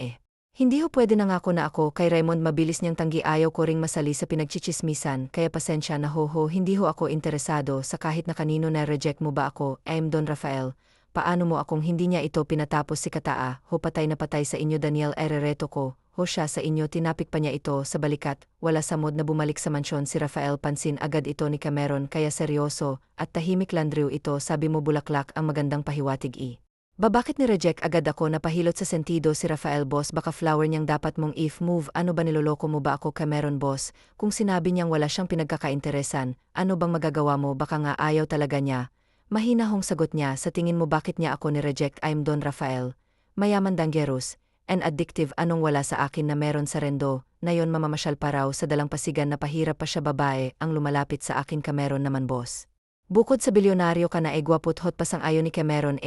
Hindi ho pwede, na ngako na ako kay Raymond, mabilis niyang tanggi, ayaw ko ring masali sa pinagchichismisan, kaya pasensya na ho, hindi ho ako interesado sa kahit na kanino. Na reject mo ba ako? Don Rafael, paano mo akong hindi niya ito pinatapos? Si Kataa, ho, patay na patay sa inyo, Daniel, erereto ko, ho siya sa inyo, tinapik pa niya ito sa balikat, wala sa mood na bumalik sa mansyon si Rafael, pansin agad ito ni Cameron, kaya seryoso, at tahimik. Landrew, ito sabi mo bulaklak ang magandang pahiwatig. Bakit ni-reject agad ako? Napahilot sa sentido si Rafael, boss, baka flower niyang dapat mong if move. Ano ba, niloloko mo ba ako, Cameron, boss? Kung sinabi niyang wala siyang pinagkakainteresan, ano bang magagawa mo? Baka nga ayaw talaga niya. Mahinahong sagot niya, sa tingin mo bakit niya ako ni-reject? I'm Don Rafael, mayaman dangerous, and addictive. Anong wala sa akin na meron sa Rendo, na yon mamamasyal pa raw sa dalampasigan na pahirap pa siya babae ang lumalapit sa akin Cameron naman boss. Bukod sa bilyonaryo ka na gwapot hot pasang ayo ni Cameron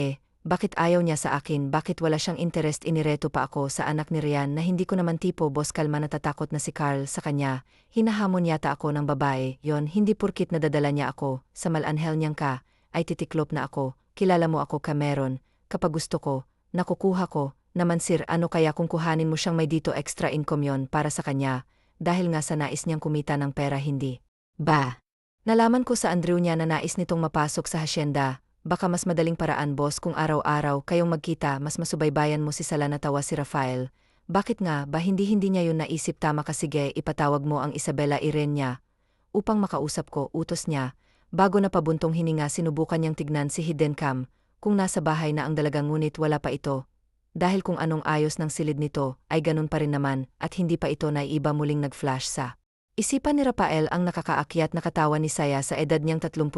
bakit ayaw niya sa akin? Bakit wala siyang interest? Inireto pa ako sa anak ni Rian na hindi ko naman tipo boss. Kalma, natatakot na si Carl sa kanya. Hinahamon yata ako ng babae. Yon, hindi purkit nadadala niya ako sa malanghel niyang ka, ay titiklop na ako. Kilala mo ako Cameron, kapag gusto ko, nakukuha ko, naman sir. Ano kaya kung kuhanin mo siyang may dito extra income yon para sa kanya, dahil nga sa nais niyang kumita ng pera hindi? Ba? Nalaman ko sa Andrew niya na nais nitong mapasok sa hasyenda. Baka mas madaling paraan boss kung araw-araw kayong magkita, mas masubaybayan mo si Sala. Natawa si Rafael. Bakit nga ba hindi niya yun naisip? Tama ka, sige, ipatawag mo ang Isabela Irene niya upang makausap ko, utos niya. Bago na pabuntong hininga, sinubukan niyang tignan si Hidden Cam kung nasa bahay na ang dalaga, ngunit wala pa ito. Dahil kung anong ayos ng silid nito ay ganun pa rin naman at hindi pa ito naiiba. Muling nag-flash sa isipan ni Rafael ang nakakaakyat na katawan ni Saya. Sa edad niyang 35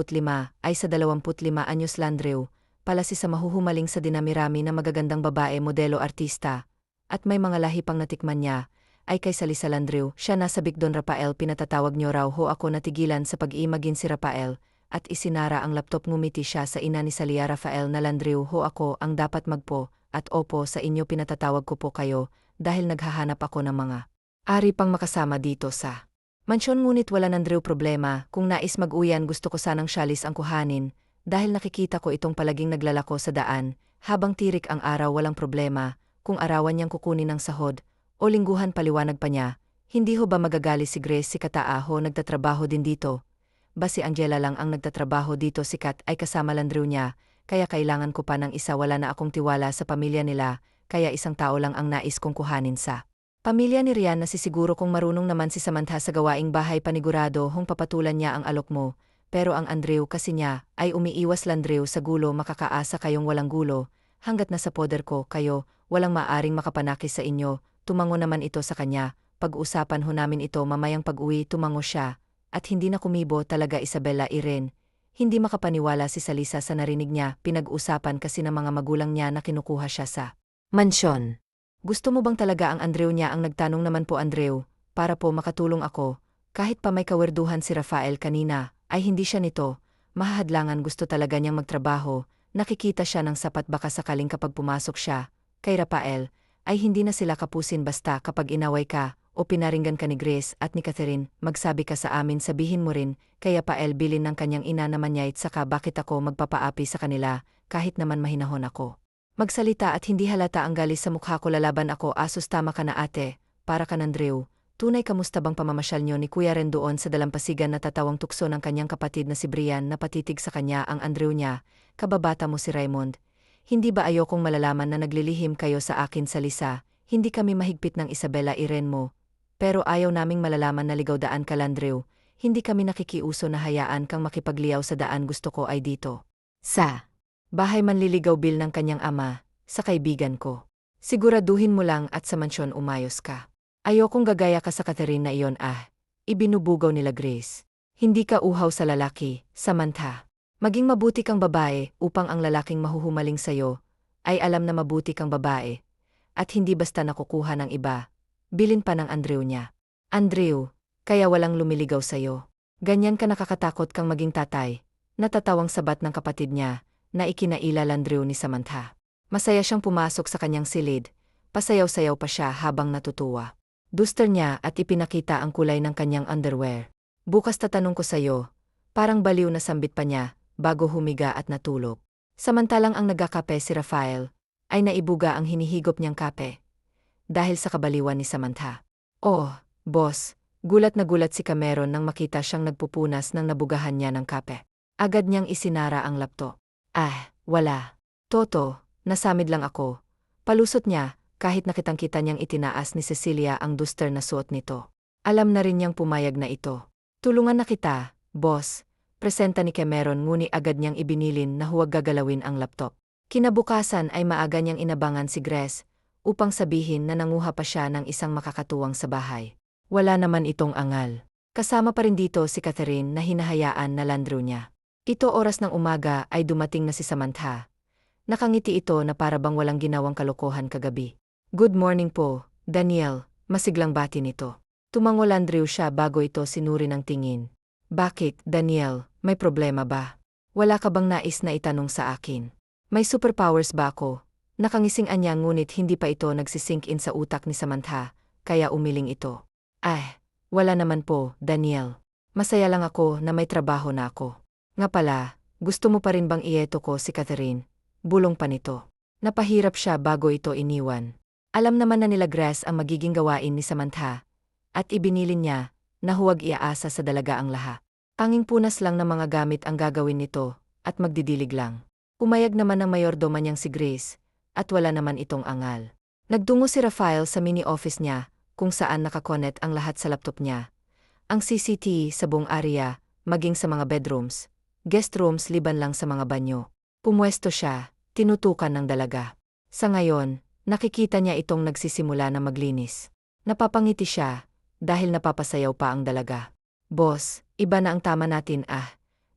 ay sa 25 anyos Landrew, palasi sa mahuhumaling sa dinamirami na magagandang babae, modelo, artista, at may mga lahi pang natikman niya, ay kay Salisa Landrew. Siya nasabik. Don Rafael, pinatatawag niyo raw ho ako? Natigilan sa pag-iimagin si Rafael, at isinara ang laptop. Ngumiti siya sa ina ni Salia. Rafael na Landrew ho ako ang dapat magpo, at opo sa inyo. Pinatatawag ko po kayo, dahil naghahanap ako ng mga ari pang makasama dito sa mansyon. Ngunit wala Andrew problema, kung nais mag-uyan gusto ko sanang syalis ang kuhanin, dahil nakikita ko itong palaging naglalako sa daan, habang tirik ang araw. Walang problema, kung arawan niyang kukunin ng sahod, o lingguhan. Paliwanag pa niya. Hindi ho ba magagali si Grace? Si Kataa ho nagtatrabaho din dito. Ba si Angela lang ang nagtatrabaho dito? Si Kat ay kasama Landrew niya, kaya kailangan ko pa ng isa. Wala na akong tiwala sa pamilya nila, kaya isang tao lang ang nais kong kuhanin sa pamilya ni Rian. Nasisiguro kong marunong naman si Samantha sa gawaing bahay. Panigurado hong papatulan niya ang alok mo, pero ang Andrew kasi niya ay umiiwas. Landrew, sa gulo makakaasa kayong walang gulo, hanggat nasa poder ko kayo, walang maaring makapanakis sa inyo. Tumango naman ito sa kanya. Pag-usapan ho namin ito mamayang pag-uwi. Tumango siya, at hindi na kumibo talaga. Isabela Irene, hindi makapaniwala si Salisa sa narinig niya. Pinag-usapan kasi ng mga magulang niya na kinukuha siya sa mansyon. Gusto mo bang talaga ang Andrew niya ang nagtanong? Naman po Andrew, para po makatulong ako. Kahit pa may kawerduhan si Rafael kanina, ay hindi siya nito mahahadlangan. Gusto talaga niyang magtrabaho. Nakikita siya ng sapat, baka sakaling kapag pumasok siya kay Rafael, ay hindi na sila kapusin. Basta kapag inaway ka o pinaringgan ka ni Grace at ni Catherine, magsabi ka sa amin. Sabihin mo rin kaya Pael bilin ng kanyang ina naman niya. Saka bakit ako magpapaapi sa kanila, kahit naman mahinahon ako magsalita at hindi halata ang galis sa mukha ko? Lalaban ako. Asus, tama ka na ate, para ka Andrew. Tunay, kamusta bang pamamasyal niyo ni Kuya Ren doon sa dalampasigan? Natatawang tukso ng kanyang kapatid na si Brian na patitig sa kanya. Ang Andrew niya, kababata mo si Raymond. Hindi ba ayokong malalaman na naglilihim kayo sa akin? Salisa, hindi kami mahigpit ng Isabela Irene mo, pero ayaw naming malalaman na ligaw daan ka Landrew. Hindi kami nakikiuso na hayaan kang makipagliyaw sa daan. Gusto ko ay dito sa bahay manliligaw bil ng kanyang ama, sa kaibigan ko. Siguraduhin mo lang at sa mansyon umayos ka. Ayokong gagaya ka sa Catherine na iyon. Ibinubugaw nila Grace. Hindi ka uhaw sa lalaki, Samantha. Maging mabuti kang babae upang ang lalaking mahuhumaling sayo ay alam na mabuti kang babae at hindi basta nakukuha ng iba. Bilin pa ng Andrew niya. Andrew, kaya walang lumiligaw sayo. Ganyan ka nakakatakot kang maging tatay. Natatawang sabat ng kapatid niya na ikinaila Landrew ni Samantha. Masaya siyang pumasok sa kanyang silid, pasayaw-sayaw pa siya habang natutuwa. Duster niya at ipinakita ang kulay ng kanyang underwear. Bukas tatanong ko sayo. Parang baliw na sambit pa niya bago humiga at natulog. Samantalang ang nagkakape si Rafael ay naibuga ang hinihigop niyang kape dahil sa kabaliwan ni Samantha. Oh, boss, gulat na gulat si Cameron nang makita siyang nagpupunas ng nabugahan niya ng kape. Agad niyang isinara ang laptop. Wala. Toto, nasamid lang ako. Palusot niya, kahit nakitang-kita niyang itinaas ni Cecilia ang duster na suot nito. Alam na rin niyang pumayag na ito. Tulungan na kita, boss. Presenta ni Cameron, ngunit agad niyang ibinilin na huwag gagalawin ang laptop. Kinabukasan ay maaga niyang inabangan si Grace upang sabihin na nanguha pa siya ng isang makakatuwang sa bahay. Wala naman itong angal. Kasama pa rin dito si Catherine na hinahayaan na Landrew niya. Ito oras ng umaga ay dumating na si Samantha. Nakangiti ito na para bang walang ginawang kalokohan kagabi. Good morning po, Daniel, masiglang bati nito. Tumangolandriw siya bago ito sinuri ng tingin. Bakit, Daniel, may problema ba? Wala ka bang nais na itanong sa akin? May superpowers ba ako? Nakangising anya ngunit hindi pa ito nagsisink in sa utak ni Samantha, kaya umiling ito. Wala naman po, Daniel. Masaya lang ako na may trabaho na ako. Nga pala, gusto mo pa rin bang iyeto ko si Catherine? Bulong pa nito. Napahirap siya bago ito iniwan. Alam naman na nila Grace ang magiging gawain ni Samantha. At ibinilin niya na huwag iaasa sa dalaga ang lahat. Tanging punas lang ng mga gamit ang gagawin nito at magdidilig lang. Umayag naman ng mayordoma niyang si Grace at wala naman itong angal. Nagtungo si Rafael sa mini-office niya kung saan nakakonet ang lahat sa laptop niya. Ang CCTV sa buong area, maging sa mga bedrooms, guest rooms liban lang sa mga banyo. Pumwesto siya, tinutukan ng dalaga. Sa ngayon, nakikita niya itong nagsisimula na maglinis. Napapangiti siya dahil napapasayaw pa ang dalaga. Boss, iba na ang tama natin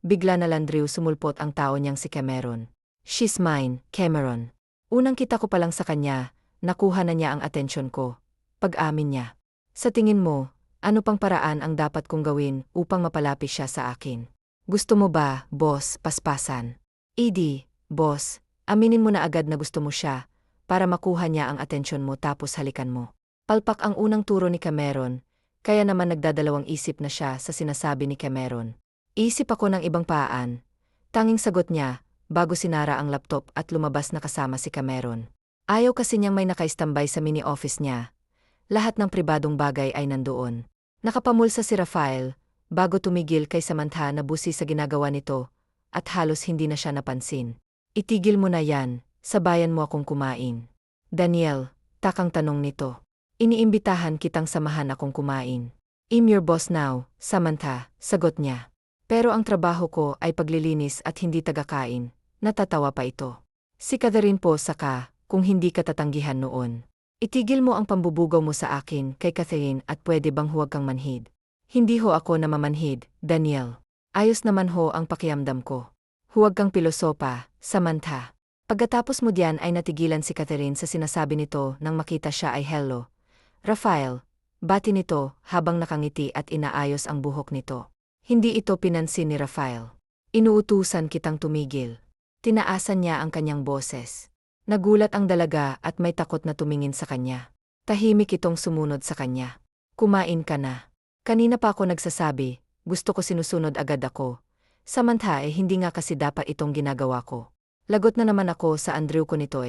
Bigla na landriw sumulpot ang tao niyang si Cameron. She's mine, Cameron. Unang kita ko pa lang sa kanya, nakuha na niya ang atensyon ko. Pag-amin niya. Sa tingin mo, ano pang paraan ang dapat kong gawin upang mapalapit siya sa akin? Gusto mo ba, boss, paspasan? Boss, aminin mo na agad na gusto mo siya, para makuha niya ang atensyon mo tapos halikan mo. Palpak ang unang turo ni Cameron, kaya naman nagdadalawang isip na siya sa sinasabi ni Cameron. Isip ako ng ibang paan. Tanging sagot niya, bago sinara ang laptop at lumabas na kasama si Cameron. Ayaw kasi niyang may nakaistambay sa mini-office niya. Lahat ng pribadong bagay ay nandoon. Nakapamulsa si Rafael, bago tumigil kay Samantha na busi sa ginagawa nito, at halos hindi na siya napansin. Itigil mo na yan, sabayan mo akong kumain. Daniel, takang tanong nito. Iniimbitahan kitang samahan akong kumain. I'm your boss now, Samantha, sagot niya. Pero ang trabaho ko ay paglilinis at hindi tagakain, natatawa pa ito. Si Catherine po saka, kung hindi ka tatanggihan noon. Itigil mo ang pambubugaw mo sa akin kay Catherine at pwede bang huwag kang manhid. Hindi ho ako namamanhid, Daniel. Ayos naman ho ang pakiamdam ko. Huwag kang pilosopa, Samantha. Pagkatapos mo diyan ay natigilan si Catherine sa sinasabi nito nang makita siya ay hello. Rafael, bati nito habang nakangiti at inaayos ang buhok nito. Hindi ito pinansin ni Rafael. Inuutusan kitang tumigil. Tinaasan niya ang kanyang boses. Nagulat ang dalaga at may takot na tumingin sa kanya. Tahimik itong sumunod sa kanya. Kumain ka na. Kanina pa ako nagsasabi, gusto ko sinusunod agad ako. Samantha hindi nga kasi dapat itong ginagawa ko. Lagot na naman ako sa Andrew ko nito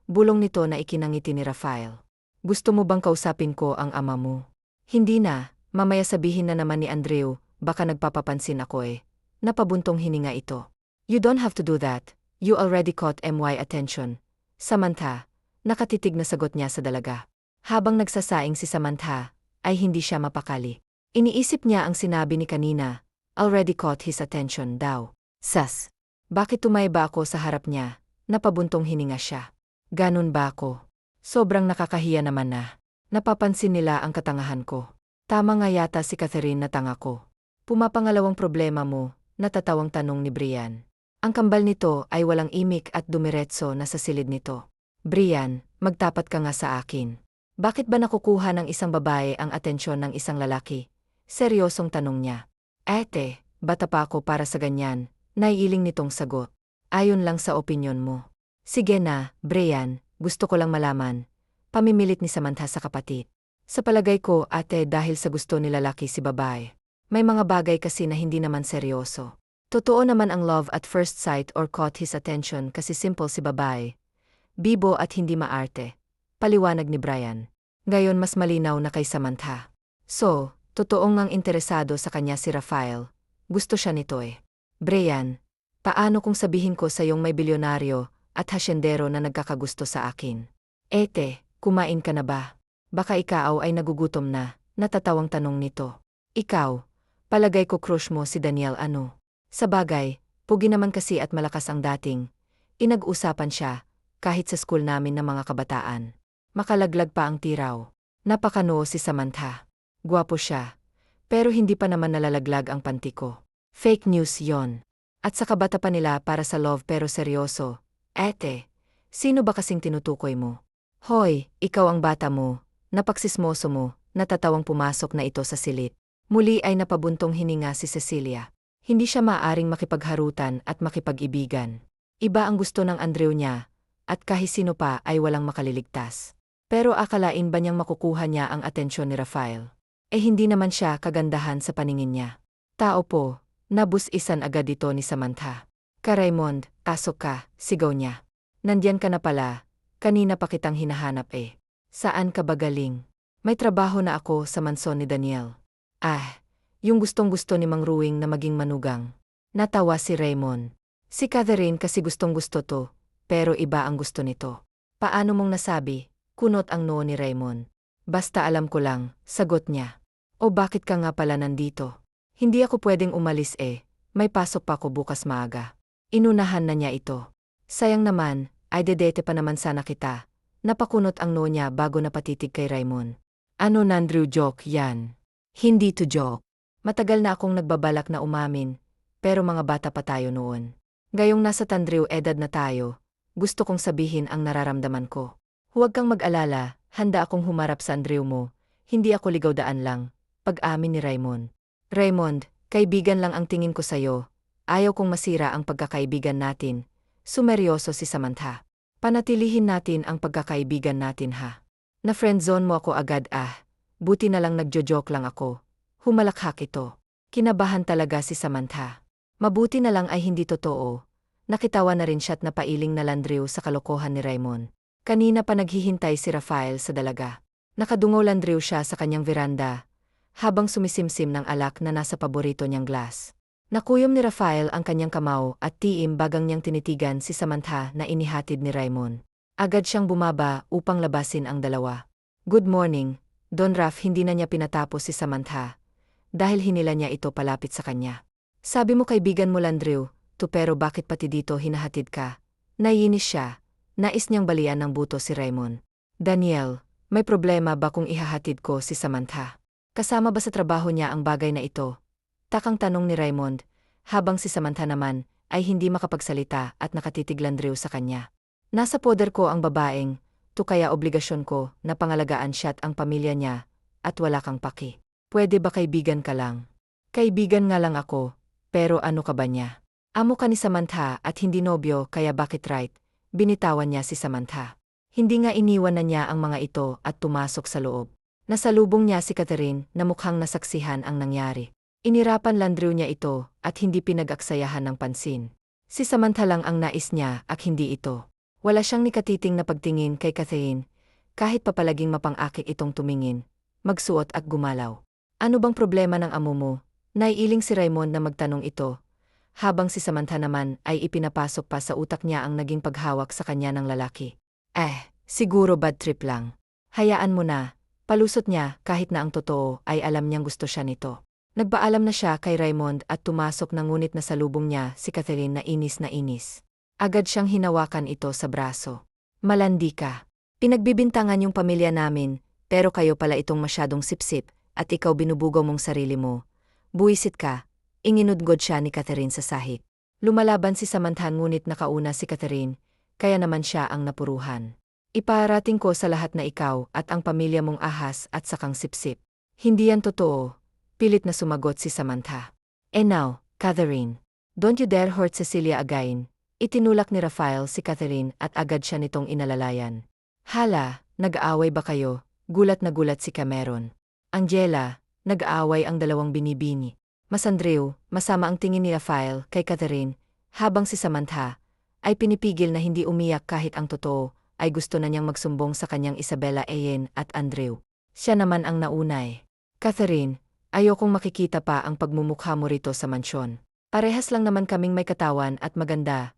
Bulong nito na ikinangiti ni Rafael. Gusto mo bang kausapin ko ang ama mo? Hindi na, mamaya sabihin na naman ni Andrew, baka nagpapapansin ako Napabuntong hininga ito. You don't have to do that, you already caught my attention. Samantha, nakatitig na sagot niya sa dalaga. Habang nagsasaing si Samantha, ay hindi siya mapakali. Iniisip niya ang sinabi ni kanina, already caught his attention daw. Sas. Bakit tumayba ako sa harap niya? Napabuntong hininga siya. Ganun ba ako? Sobrang nakakahiya naman na. Napapansin nila ang katangahan ko. Tama nga yata si Catherine na tanga ko. Pumapangalawang problema mo, natatawang tanong ni Brian. Ang kambal nito ay walang imik at dumiretso na sa silid nito. Brian, magtapat ka nga sa akin. Bakit ba nakukuha ng isang babae ang atensyon ng isang lalaki? Seryosong tanong niya. Bata pa ako para sa ganyan, naiiling nitong sagot. Ayon lang sa opinyon mo. Sige na, Brian, gusto ko lang malaman. Pamimilit ni Samantha sa kapatid. Sa palagay ko, dahil sa gusto ni lalaki si babae. May mga bagay kasi na hindi naman seryoso. Totoo naman ang love at first sight or caught his attention kasi simple si babae. Bibo at hindi maarte. Paliwanag ni Brian. Ngayon mas malinaw na kay Samantha. So, totoong ngang interesado sa kanya si Rafael. Gusto siya nito Brian, paano kung sabihin ko sa iyong may bilyonaryo at hasyendero na nagkakagusto sa akin? Kumain ka na ba? Baka ikaw ay nagugutom na, natatawang tanong nito. Ikaw, palagay ko crush mo si Daniel Sa bagay, pugi naman kasi at malakas ang dating. Inag-usapan siya, kahit sa school namin ng mga kabataan. Makalaglag pa ang tiraw. Napakanoo si Samantha. Gwapo siya. Pero hindi pa naman nalalaglag ang panty ko. Fake news yon. At sa kabata pa nila para sa love pero seryoso. Ete, sino ba kasing tinutukoy mo? Hoy, ikaw ang bata mo, napaksismoso mo, natatawang pumasok na ito sa silid. Muli ay napabuntong hininga si Cecilia. Hindi siya maaaring makipagharutan at makipag-ibigan. Iba ang gusto ng Andrew niya, at kahit sino pa ay walang makaliligtas. Pero akalain ba niyang makukuha niya ang atensyon ni Rafael? Eh hindi naman siya kagandahan sa paningin niya. Tao po, nabus-isan agad ito ni Samantha. Raymond, pasok ka, sigaw niya. Nandyan ka na pala, kanina pa kitang hinahanap eh. Saan ka ba galing? May trabaho na ako sa manson ni Daniel. Yung gustong-gusto ni Mang Ruing na maging manugang. Natawa si Raymond. Si Catherine kasi gustong-gusto to, pero iba ang gusto nito. Paano mong nasabi? Kunot ang noo ni Raymond. Basta alam ko lang, sagot niya. O bakit ka nga pala nandito? Hindi ako pwedeng umalis eh, may pasok pa ako bukas maaga. Inunahan na niya ito. Sayang naman, ay dedete pa naman sana kita. Napakunot ang noo niya bago napatitig kay Raymond. Ano Nandrew, joke yan? Hindi to joke. Matagal na akong nagbabalak na umamin, pero mga bata pa tayo noon. Gayong nasa tandrew edad na tayo, gusto kong sabihin ang nararamdaman ko. Huwag kang mag-alala, handa akong humarap sa Andrew mo, hindi ako ligaw-daan lang, pag-amin ni Raymond. Raymond, kaibigan lang ang tingin ko sa'yo, ayaw kong masira ang pagkakaibigan natin, sumeryoso si Samantha. Panatilihin natin ang pagkakaibigan natin ha. Na-friendzone mo ako agad buti na lang nagjo-joke lang ako. Humalakhak ito. Kinabahan talaga si Samantha. Mabuti na lang ay hindi totoo. Nakitawa na rin siya't napailing na Landrew sa kalokohan ni Raymond. Kanina pa naghihintay si Rafael sa dalaga. Nakadungaw Landrew siya sa kanyang veranda, habang sumisimsim ng alak na nasa paborito niyang glass. Nakuyom ni Rafael ang kanyang kamao at tiim bagang niyang tinitigan si Samantha na inihatid ni Raymond. Agad siyang bumaba upang labasin ang dalawa. Good morning, Don Raf. Hindi na niya pinatapos si Samantha dahil hinila niya ito palapit sa kanya. Sabi mo kaibigan mo Landrew, pero bakit pati dito hinahatid ka? Naiinis siya. Nais niyang balian ng buto si Raymond. Daniel, may problema ba kung ihahatid ko si Samantha? Kasama ba sa trabaho niya ang bagay na ito? Takang tanong ni Raymond, habang si Samantha naman ay hindi makapagsalita at nakatitig Landrew sa kanya. Nasa poder ko ang babaeng, kaya obligasyon ko na pangalagaan siya at ang pamilya niya, at wala kang paki. Pwede ba kaibigan ka lang? Kaibigan nga lang ako, pero ano ka ba niya? Amo ka ni Samantha at hindi nobyo kaya bakit right? Binitawan niya si Samantha. Hindi nga iniwan na niya ang mga ito at pumasok sa loob. Nasalubong niya si Catherine na mukhang nasaksihan ang nangyari. Inirapan Landrew niya ito at hindi pinag-aksayahan ng pansin. Si Samantha lang ang nais niya at hindi ito. Wala siyang nikatiting na pagtingin kay Catherine, kahit papalaging mapang-akit itong tumingin, magsuot at gumalaw. Ano bang problema ng amo mo? Naiiling si Raymond na magtanong ito, habang si Samantha naman ay ipinapasok pa sa utak niya ang naging paghawak sa kanya ng lalaki. Siguro bad trip lang. Hayaan mo na, palusot niya kahit na ang totoo ay alam niyang gusto siya nito. Nagpaalam na siya kay Raymond at tumasok na ngunit nasalubong niya si Catherine na inis na inis. Agad siyang hinawakan ito sa braso. Malandi ka. Pinagbibintangan yung pamilya namin, pero kayo pala itong masyadong sipsip, at ikaw binubugaw mong sarili mo. Buwisit ka, inginudgod siya ni Catherine sa sahig. Lumalaban si Samantha ngunit nakauna si Catherine, kaya naman siya ang napuruhan. Iparating ko sa lahat na ikaw at ang pamilya mong ahas at sakang sipsip. Hindi yan totoo, pilit na sumagot si Samantha. And now, Catherine, don't you dare hurt Cecilia again. Itinulak ni Rafael si Catherine at agad siya nitong inalalayan. Hala, nag-aaway ba kayo? Gulat na gulat si Cameron. Angela, nag-aaway ang dalawang binibini. Mas Andrew, masama ang tingin ni Rafael kay Catherine, habang si Samantha ay pinipigil na hindi umiyak kahit ang totoo ay gusto na niyang magsumbong sa kanyang Isabella Ian at Andrew. Siya naman ang naunay. Catherine, ayokong makikita pa ang pagmumukha mo rito sa mansyon. Parehas lang naman kaming may katawan at maganda,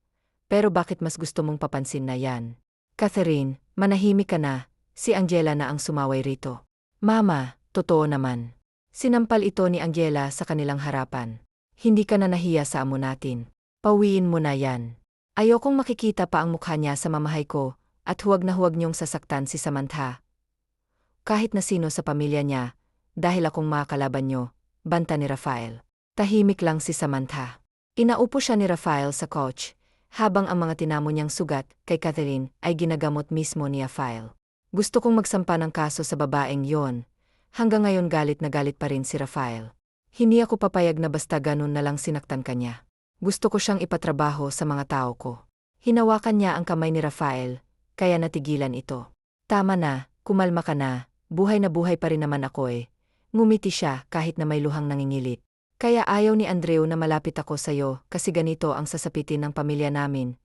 pero bakit mas gusto mong papansin na yan? Catherine, manahimik ka na, si Angela na ang sumaway rito. Mama, totoo naman. Sinampal ito ni Angela sa kanilang harapan. Hindi ka na nahiya sa amo natin. Pawiin mo na yan. Ayokong makikita pa ang mukha niya sa mamahay ko, at huwag na huwag niyong sasaktan si Samantha. Kahit na sino sa pamilya niya, dahil akong makakalaban niyo, banta ni Rafael. Tahimik lang si Samantha. Pinaupo siya ni Rafael sa couch, habang ang mga tinamo niyang sugat kay Catherine ay ginagamot mismo ni Rafael. Gusto kong magsampa ng kaso sa babaeng yon. Hanggang ngayon galit na galit pa rin si Rafael. Hindi ako papayag na basta ganun na lang sinaktan kanya. Gusto ko siyang ipatrabaho sa mga tao ko. Hinawakan niya ang kamay ni Rafael, kaya natigilan ito. Tama na, kumalma ka na, buhay na buhay pa rin naman ako eh. Ngumiti siya kahit na may luhang nangingilit. Kaya ayaw ni Andreu na malapit ako sa'yo kasi ganito ang sasapitin ng pamilya namin.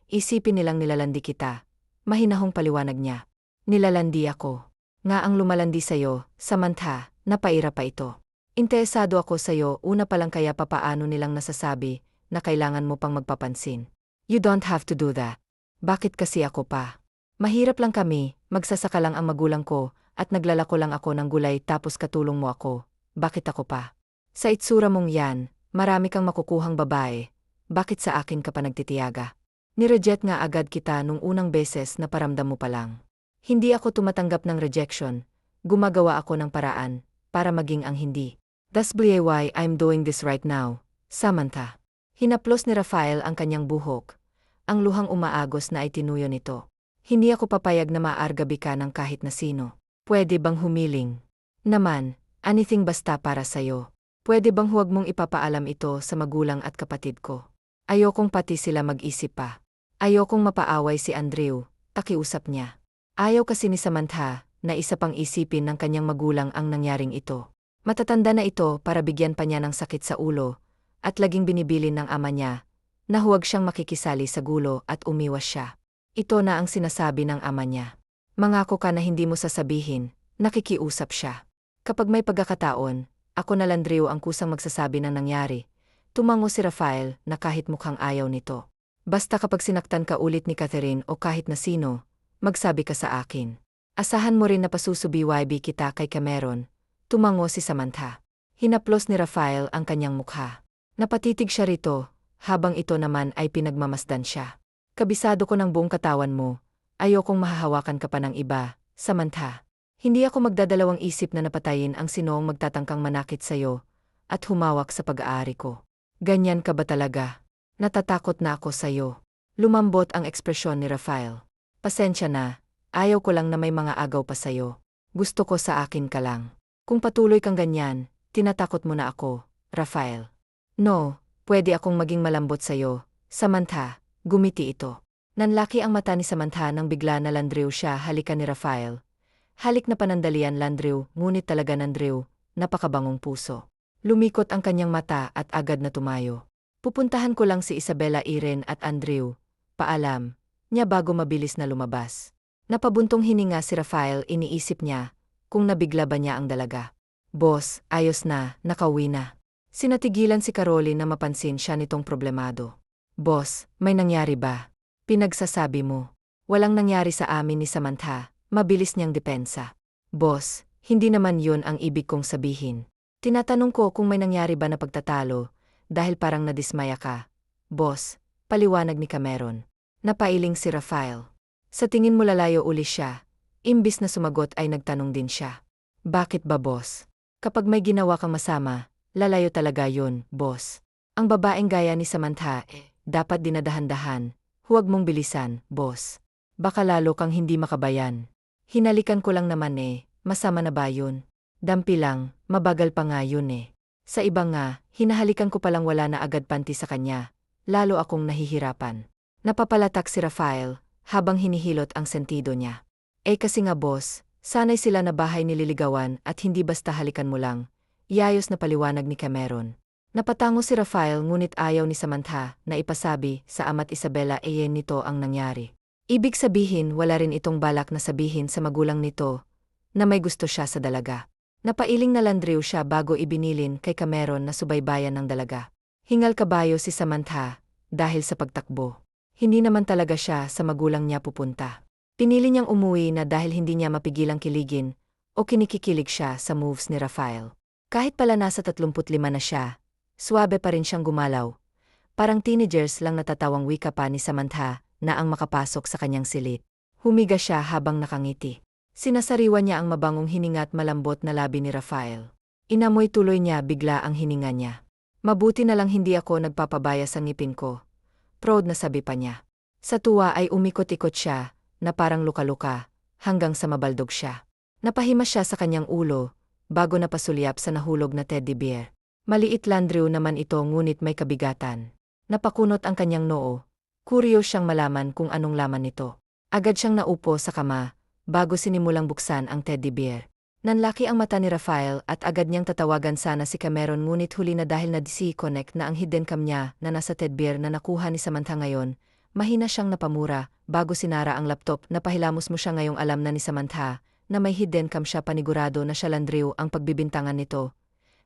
Isipin nilang nilalandi kita. Mahinahong paliwanag niya. Nilalandi ako. Nga ang lumalandi sa'yo, Samantha, napaira pa ito. Interesado ako sa'yo una pa lang kaya papaano nilang nasasabi na kailangan mo pang magpapansin. You don't have to do that. Bakit kasi ako pa? Mahirap lang kami, magsasaka lang ang magulang ko at naglalako lang ako ng gulay tapos katulong mo ako. Bakit ako pa? Sa itsura mong yan, marami kang makukuhang babae. Bakit sa akin ka pa nagtitiyaga? Nireject nga agad kita nung unang beses na paramdam mo pa lang. Hindi ako tumatanggap ng rejection. Gumagawa ako ng paraan para maging ang hindi. That's why I'm doing this right now, Samantha. Hinaplos ni Rafael ang kanyang buhok. Ang luhang umaagos na ay tinuyo nito. Hindi ako papayag na maargabi ka ng kahit na sino. Pwede bang humiling? Naman, anything basta para sa'yo. Pwede bang huwag mong ipapaalam ito sa magulang at kapatid ko? Ayokong pati sila mag-isip pa. Ayokong mapaaway si Andreu, takiusap niya. Ayaw kasi ni Samantha na isa pang isipin ng kanyang magulang ang nangyaring ito. Matatanda na ito para bigyan pa niya ng sakit sa ulo at laging binibilin ng ama niya na huwag siyang makikisali sa gulo at umiwas siya. Ito na ang sinasabi ng ama niya. Mangako ka na hindi mo sasabihin, nakikiusap siya. Kapag may pagkakataon, ako na Andreu ang kusang magsasabi ng nangyari. Tumango si Rafael na kahit mukhang ayaw nito. Basta kapag sinaktan ka ulit ni Catherine o kahit na sino, magsabi ka sa akin. Asahan mo rin na pasusubiwaybi kita kay Cameron. Tumango si Samantha. Hinaplos ni Rafael ang kanyang mukha. Napatitig siya rito, habang ito naman ay pinagmamasdan siya. Kabisado ko ng buong katawan mo. Ayokong mahahawakan ka pa ng iba, Samantha. Hindi ako magdadalawang isip na napatayin ang sinoong magtatangkang manakit sa'yo at humawak sa pag-aari ko. Ganyan ka ba talaga? Natatakot na ako sa'yo. Lumambot ang ekspresyon ni Rafael. Pasensya na, ayaw ko lang na may mga agaw pa sa'yo. Gusto ko sa akin ka lang. Kung patuloy kang ganyan, tinatakot mo na ako, Rafael. No, pwede akong maging malambot sa'yo, Samantha, gumiti ito. Nanlaki ang mata ni Samantha nang bigla na Landreu siya halikan ni Rafael. Halik na panandalian Landreu, ngunit talaga Landreu, napakabangong puso. Lumikot ang kanyang mata at agad na tumayo. Pupuntahan ko lang si Isabela Irene at Andreu. Paalam, niya bago mabilis na lumabas. Napabuntong hininga si Rafael, iniisip niya, kung nabigla ba niya ang dalaga. Boss, ayos na, nakauwi na. Sinatigilan si Caroline na mapansin siya nitong problemado. Boss, may nangyari ba? Pinagsasabi mo. Walang nangyari sa amin ni Samantha. Mabilis niyang depensa. Boss, hindi naman yun ang ibig kong sabihin. Tinatanong ko kung may nangyari ba na pagtatalo, dahil parang nadismaya ka. Boss, paliwanag ni Cameron. Napailing si Rafael. Sa tingin mo lalayo uli siya. Imbis na sumagot ay nagtanong din siya. Bakit ba boss? Kapag may ginawa kang masama, lalayo talaga yun, boss. Ang babaeng gaya ni Samantha, dapat dinadahan-dahan. Huwag mong bilisan, boss. Baka lalo kang hindi makabayan. Hinalikan ko lang naman masama na ba yun? Dampi lang, mabagal pa nga yun Sa iba nga, hinahalikan ko palang wala na agad panty sa kanya, lalo akong nahihirapan. Napapalatak si Rafael, habang hinihilot ang sentido niya. Kasi nga boss, sanay sila na bahay nililigawan at hindi basta halikan mo lang, iayos na paliwanag ni Cameron. Napatango si Rafael ngunit ayaw ni Samantha na ipasabi sa ama't Isabela nito ang nangyari. Ibig sabihin wala rin itong balak na sabihin sa magulang nito na may gusto siya sa dalaga. Napailing na Landreu siya bago ibinilin kay Cameron na subaybayan ng dalaga. Hingal kabayo si Samantha dahil sa pagtakbo. Hindi naman talaga siya sa magulang niya pupunta. Pinili niyang umuwi na dahil hindi niya mapigilang kiligin o kinikikilig siya sa moves ni Rafael. Kahit pala nasa 35 na siya, suwabe pa rin siyang gumalaw. Parang teenagers lang natatawang wika pa ni Samantha na ang makapasok sa kanyang silid. Humiga siya habang nakangiti. Sinasariwa niya ang mabangong hininga at malambot na labi ni Rafael. Inamoy tuloy niya bigla ang hininga niya. Mabuti na lang hindi ako nagpapabaya sa ngipin ko. Proud na sabi pa niya. Sa tuwa ay umikot-ikot siya, na parang luka-luka, hanggang sa mabaldog siya. Napahimas siya sa kanyang ulo, bago napasulyap sa nahulog na teddy bear. Maliit landrew naman ito ngunit may kabigatan. Napakunot ang kanyang noo. Curious siyang malaman kung anong laman nito. Agad siyang naupo sa kama, bago sinimulang buksan ang teddy bear. Nanlaki ang mata ni Rafael at agad niyang tatawagan sana si Cameron ngunit huli na dahil na-disconnect na ang hidden cam niya na nasa teddy bear na nakuha ni Samantha ngayon. Mahina siyang napamura bago sinara ang laptop na pahilamos mo siya ngayong alam na ni Samantha na may hidden cam siya panigurado na siya Landrew ang pagbibintangan nito.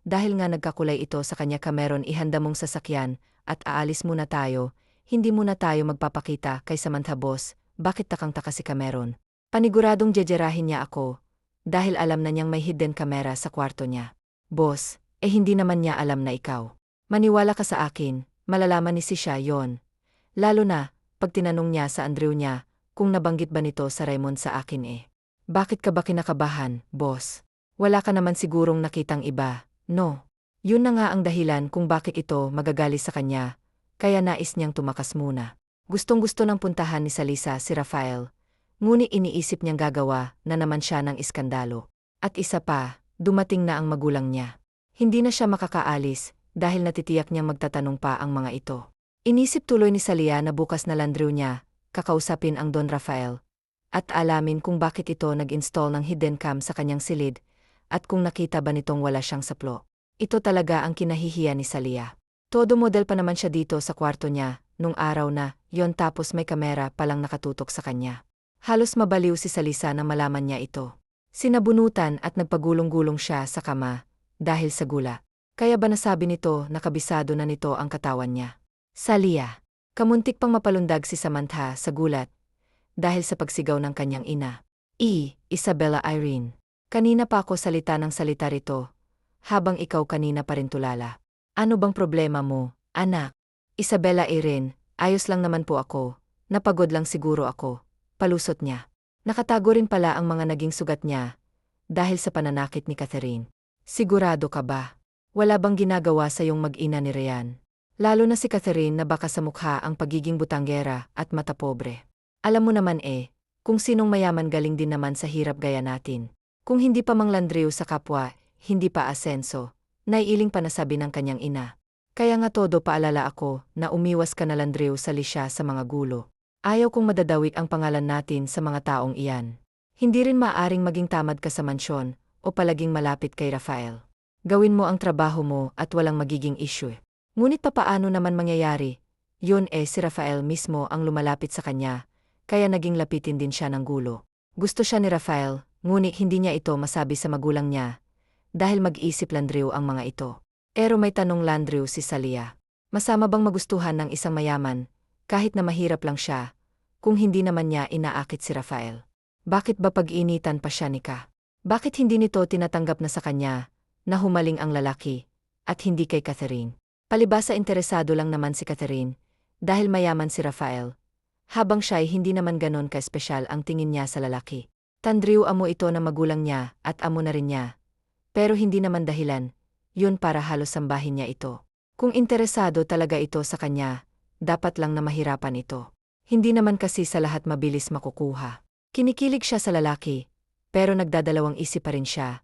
Dahil nga nagkakulay ito sa kanya Cameron ihanda mong sasakyan at aalis muna tayo, hindi muna tayo magpapakita kay Samantha boss, bakit takang-taka si Cameron? Paniguradong jejerahin niya ako. Dahil alam na niyang may hidden camera sa kwarto niya. Boss, hindi naman niya alam na ikaw. Maniwala ka sa akin, malalaman ni si siya yon. Lalo na, pag tinanong niya sa Andrew niya, kung nabanggit ba nito sa Raymond sa akin Bakit ka ba kinakabahan, boss? Wala ka naman sigurong nakitang iba, no? Yun na nga ang dahilan kung bakit ito magagali sa kanya, kaya nais niyang tumakas muna. Gustong-gusto ng puntahan ni Salisa si Rafael. Ngunit iniisip niyang gagawa na naman siya ng iskandalo. At isa pa, dumating na ang magulang niya. Hindi na siya makakaalis dahil natitiyak niyang magtatanong pa ang mga ito. Inisip tuloy ni Salia na bukas na landrew niya, kakausapin ang Don Rafael. At alamin kung bakit ito nag-install ng hidden cam sa kanyang silid at kung nakita ba nitong wala siyang saplo. Ito talaga ang kinahihiya ni Salia. Todo model pa naman siya dito sa kwarto niya nung araw na yon tapos may kamera palang nakatutok sa kanya. Halos mabaliw si Salisa nang malaman niya ito. Sinabunutan at nagpagulong-gulong siya sa kama dahil sa gula. Kaya ba nasabi nito na kabisado na nito ang katawan niya? Salia. Kamuntik pang mapalundag si Samantha sa gulat dahil sa pagsigaw ng kanyang ina. Isabella Irene. Kanina pa ako salita ng salita rito, habang ikaw kanina pa rin tulala. Ano bang problema mo, anak? Isabella Irene, ayos lang naman po ako, napagod lang siguro ako. Palusot niya. Nakatago rin pala ang mga naging sugat niya dahil sa pananakit ni Catherine. Sigurado ka ba? Wala bang ginagawa sa iyong mag-ina ni Ryan? Lalo na si Catherine na baka sa mukha ang pagiging butanggera at mata pobre. Alam mo naman kung sinong mayaman galing din naman sa hirap gaya natin. Kung hindi pa mang Landrew sa kapwa, hindi pa asenso, naiiling pa nasabi ng kanyang ina. Kaya nga todo paalala ako na umiwas ka na Landrew sa lisya sa mga gulo. Ayaw kong madadawik ang pangalan natin sa mga taong iyan. Hindi rin maaring maging tamad ka sa mansyon o palaging malapit kay Rafael. Gawin mo ang trabaho mo at walang magiging issue. Ngunit papaano naman mangyayari? Yun si Rafael mismo ang lumalapit sa kanya, kaya naging lapitin din siya ng gulo. Gusto siya ni Rafael, ngunit hindi niya ito masabi sa magulang niya, dahil mag-isip Landrew ang mga ito. Pero may tanong Landrew si Salia. Masama bang magustuhan ng isang mayaman? Kahit na mahirap lang siya, kung hindi naman niya inaakit si Rafael. Bakit ba pag-iinitan pa siya ni Ka? Bakit hindi nito tinatanggap na sa kanya, na humaling ang lalaki, at hindi kay Catherine? Palibhasa interesado lang naman si Catherine, dahil mayaman si Rafael. Habang siya'y hindi naman ganon ka-espesyal ang tingin niya sa lalaki. Tandriw amo ito ng magulang niya at amo na rin niya. Pero hindi naman dahilan, yun para halos sambahin niya ito. Kung interesado talaga ito sa kanya, dapat lang na mahirapan ito. Hindi naman kasi sa lahat mabilis makukuha. Kinikilig siya sa lalaki, pero nagdadalawang isip pa rin siya.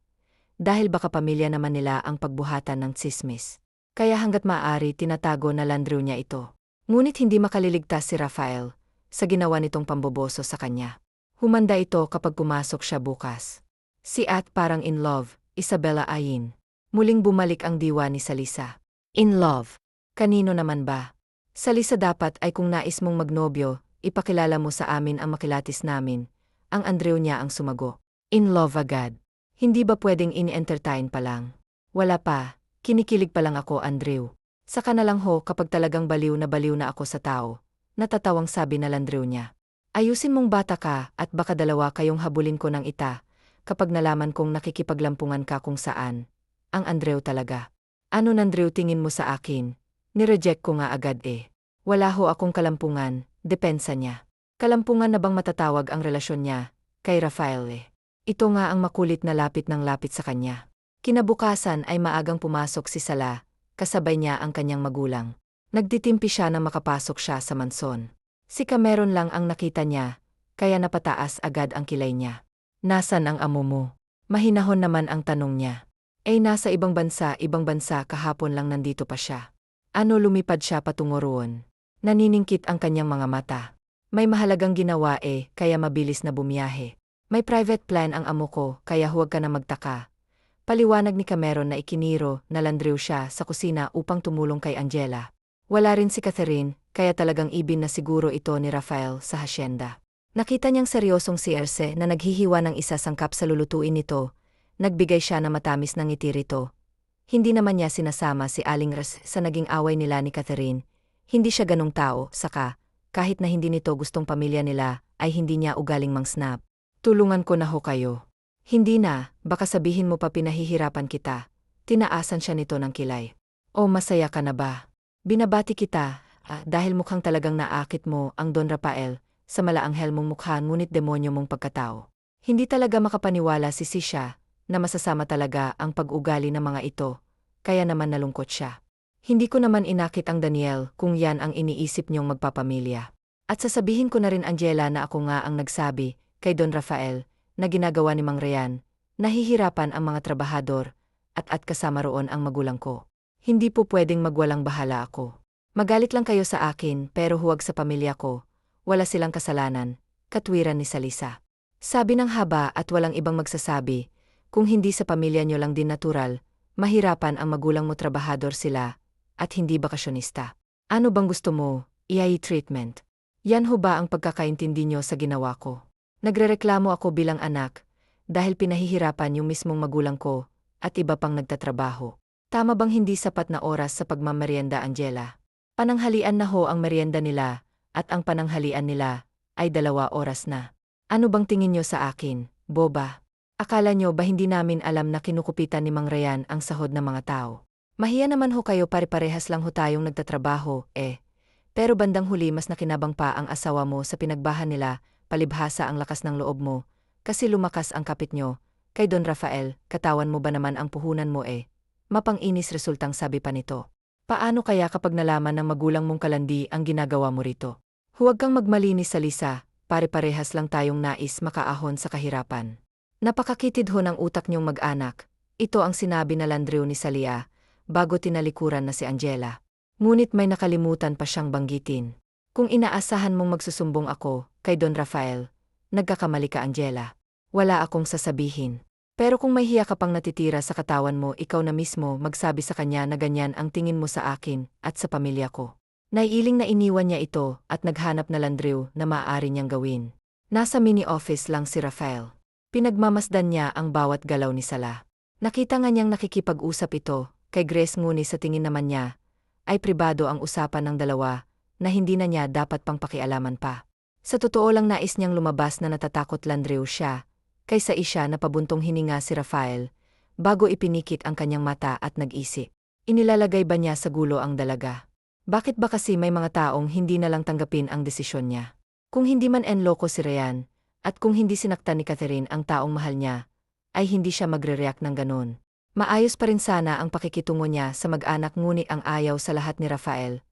Dahil baka pamilya naman nila ang pagbuhatan ng tsismis. Kaya hanggat maaari tinatago na Landrew niya ito. Ngunit hindi makaliligtas si Rafael sa ginawa nitong pamboboso sa kanya. Humanda ito kapag pumasok siya bukas. Si At parang in love, Isabella Ayin. Muling bumalik ang diwa ni Salisa. In love? Kanino naman ba? Salisa dapat ay kung nais mong magnobyo, ipakilala mo sa amin ang makilatis namin. Ang Andrew niya ang sumago. In love agad. Hindi ba pwedeng in-entertain pa lang? Wala pa, kinikilig pa lang ako Andrew. Saka na lang ho kapag talagang baliw na ako sa tao. Natatawang sabi na Landrew niya. Ayusin mong bata ka at baka dalawa kayong habulin ko ng ita, kapag nalaman kong nakikipaglampungan ka kung saan. Ang Andrew talaga. Ano Andrew tingin mo sa akin? Nireject ko nga agad Wala ho akong kalampungan, depensa niya. Kalampungan na bang matatawag ang relasyon niya, kay Rafael Ito nga ang makulit na lapit ng lapit sa kanya. Kinabukasan ay maagang pumasok si Sala, kasabay niya ang kanyang magulang. Nagtitimpi siya na makapasok siya sa manson. Si Cameron lang ang nakita niya, kaya napataas agad ang kilay niya. Nasaan ang amo mo? Mahinahon naman ang tanong niya. Nasa ibang bansa kahapon lang nandito pa siya. Ano lumipad siya patungo roon? Naniningkit ang kanyang mga mata. May mahalagang ginawa kaya mabilis na bumiyahe. May private plan ang amo ko, kaya huwag ka na magtaka. Paliwanag ni Cameron na ikiniro na landriw siya sa kusina upang tumulong kay Angela. Wala rin si Catherine, kaya talagang ibin na siguro ito ni Rafael sa hasyenda. Nakita niyang seryosong si Erce na naghihiwa ng isa sangkap sa lulutuin nito. Nagbigay siya na matamis ng ngiti rito. Hindi naman niya sinasama si Aling Ras sa naging away nila ni Catherine. Hindi siya ganong tao, saka, kahit na hindi nito gustong pamilya nila, ay hindi niya ugaling mang-snap. Tulungan ko na ho kayo. Hindi na, baka sabihin mo pa pinahihirapan kita. Tinaasan siya nito ng kilay. O masaya ka na ba? Binabati kita, dahil mukhang talagang naakit mo ang Don Rafael, sa malaanghel mong mukha ngunit demonyo mong pagkatao. Hindi talaga makapaniwala si Sisha, na masasama talaga ang pag-ugali ng mga ito, kaya naman nalungkot siya. Hindi ko naman inakit ang Daniel kung yan ang iniisip niyong magpapamilya. At sasabihin ko na rin Angela na ako nga ang nagsabi, kay Don Rafael, na ginagawa ni Mang Ryan, nahihirapan ang mga trabahador, at kasama roon ang magulang ko. Hindi po pwedeng magwalang bahala ako. Magalit lang kayo sa akin pero huwag sa pamilya ko, wala silang kasalanan, katwiran ni Salisa. Sabi ng haba at walang ibang magsasabi, kung hindi sa pamilya nyo lang din natural, mahirapan ang magulang mo trabahador sila, at hindi bakasyonista. Ano bang gusto mo, treatment? Yan ho ba ang pagkakaintindi nyo sa ginawa ko? Nagrereklamo ako bilang anak, dahil pinahihirapan yung mismong magulang ko, at iba pang nagtatrabaho. Tama bang hindi sapat na oras sa pagmamerienda, Angela? Pananghalian na ho ang merienda nila, at ang pananghalian nila ay 2 oras na. Ano bang tingin nyo sa akin, boba? Akala nyo ba hindi namin alam na kinukupitan ni Mang Ryan ang sahod ng mga tao? Mahiya naman ho kayo, pare-parehas lang ho tayong nagtatrabaho, Pero bandang huli mas nakinabang pa ang asawa mo sa pinagbahan nila, palibhasa ang lakas ng loob mo, kasi lumakas ang kapit nyo. Kay Don Rafael, katawan mo ba naman ang puhunan mo Mapang-inis resultang sabi pa nito. Paano kaya kapag nalaman ng magulang mong kalandi ang ginagawa mo rito? Huwag kang magmalinis sa Lisa, pare-parehas lang tayong nais makaahon sa kahirapan. Napakakitid ho ng utak niyong mag-anak. Ito ang sinabi na landriw ni Salia, bago tinalikuran na si Angela. Ngunit may nakalimutan pa siyang banggitin. Kung inaasahan mong magsusumbong ako, kay Don Rafael, nagkakamali ka, Angela. Wala akong sasabihin. Pero kung may hiya ka pang natitira sa katawan mo, ikaw na mismo magsabi sa kanya na ganyan ang tingin mo sa akin at sa pamilya ko. Naiiling na iniwan niya ito at naghanap na landriw na maaari niyang gawin. Nasa mini-office lang si Rafael. Pinagmamasdan niya ang bawat galaw ni Sala. Nakita nga niyang nakikipag-usap ito kay Grace, ngunit sa tingin naman niya ay pribado ang usapan ng dalawa na hindi na niya dapat pang pakialaman pa. Sa totoo lang nais niyang lumabas na natatakot landriw siya, kaysa isya na pabuntong hininga si Rafael, bago ipinikit ang kanyang mata at nag-isip. Inilalagay ba niya sa gulo ang dalaga? Bakit ba kasi may mga taong hindi na lang tanggapin ang desisyon niya? Kung hindi man enloko si Ryan, at kung hindi sinaktan ni Catherine ang taong mahal niya, ay hindi siya magre-react ng ganon. Maayos pa rin sana ang pakikitungo niya sa mag-anak, ngunit ang ayaw sa lahat ni Rafael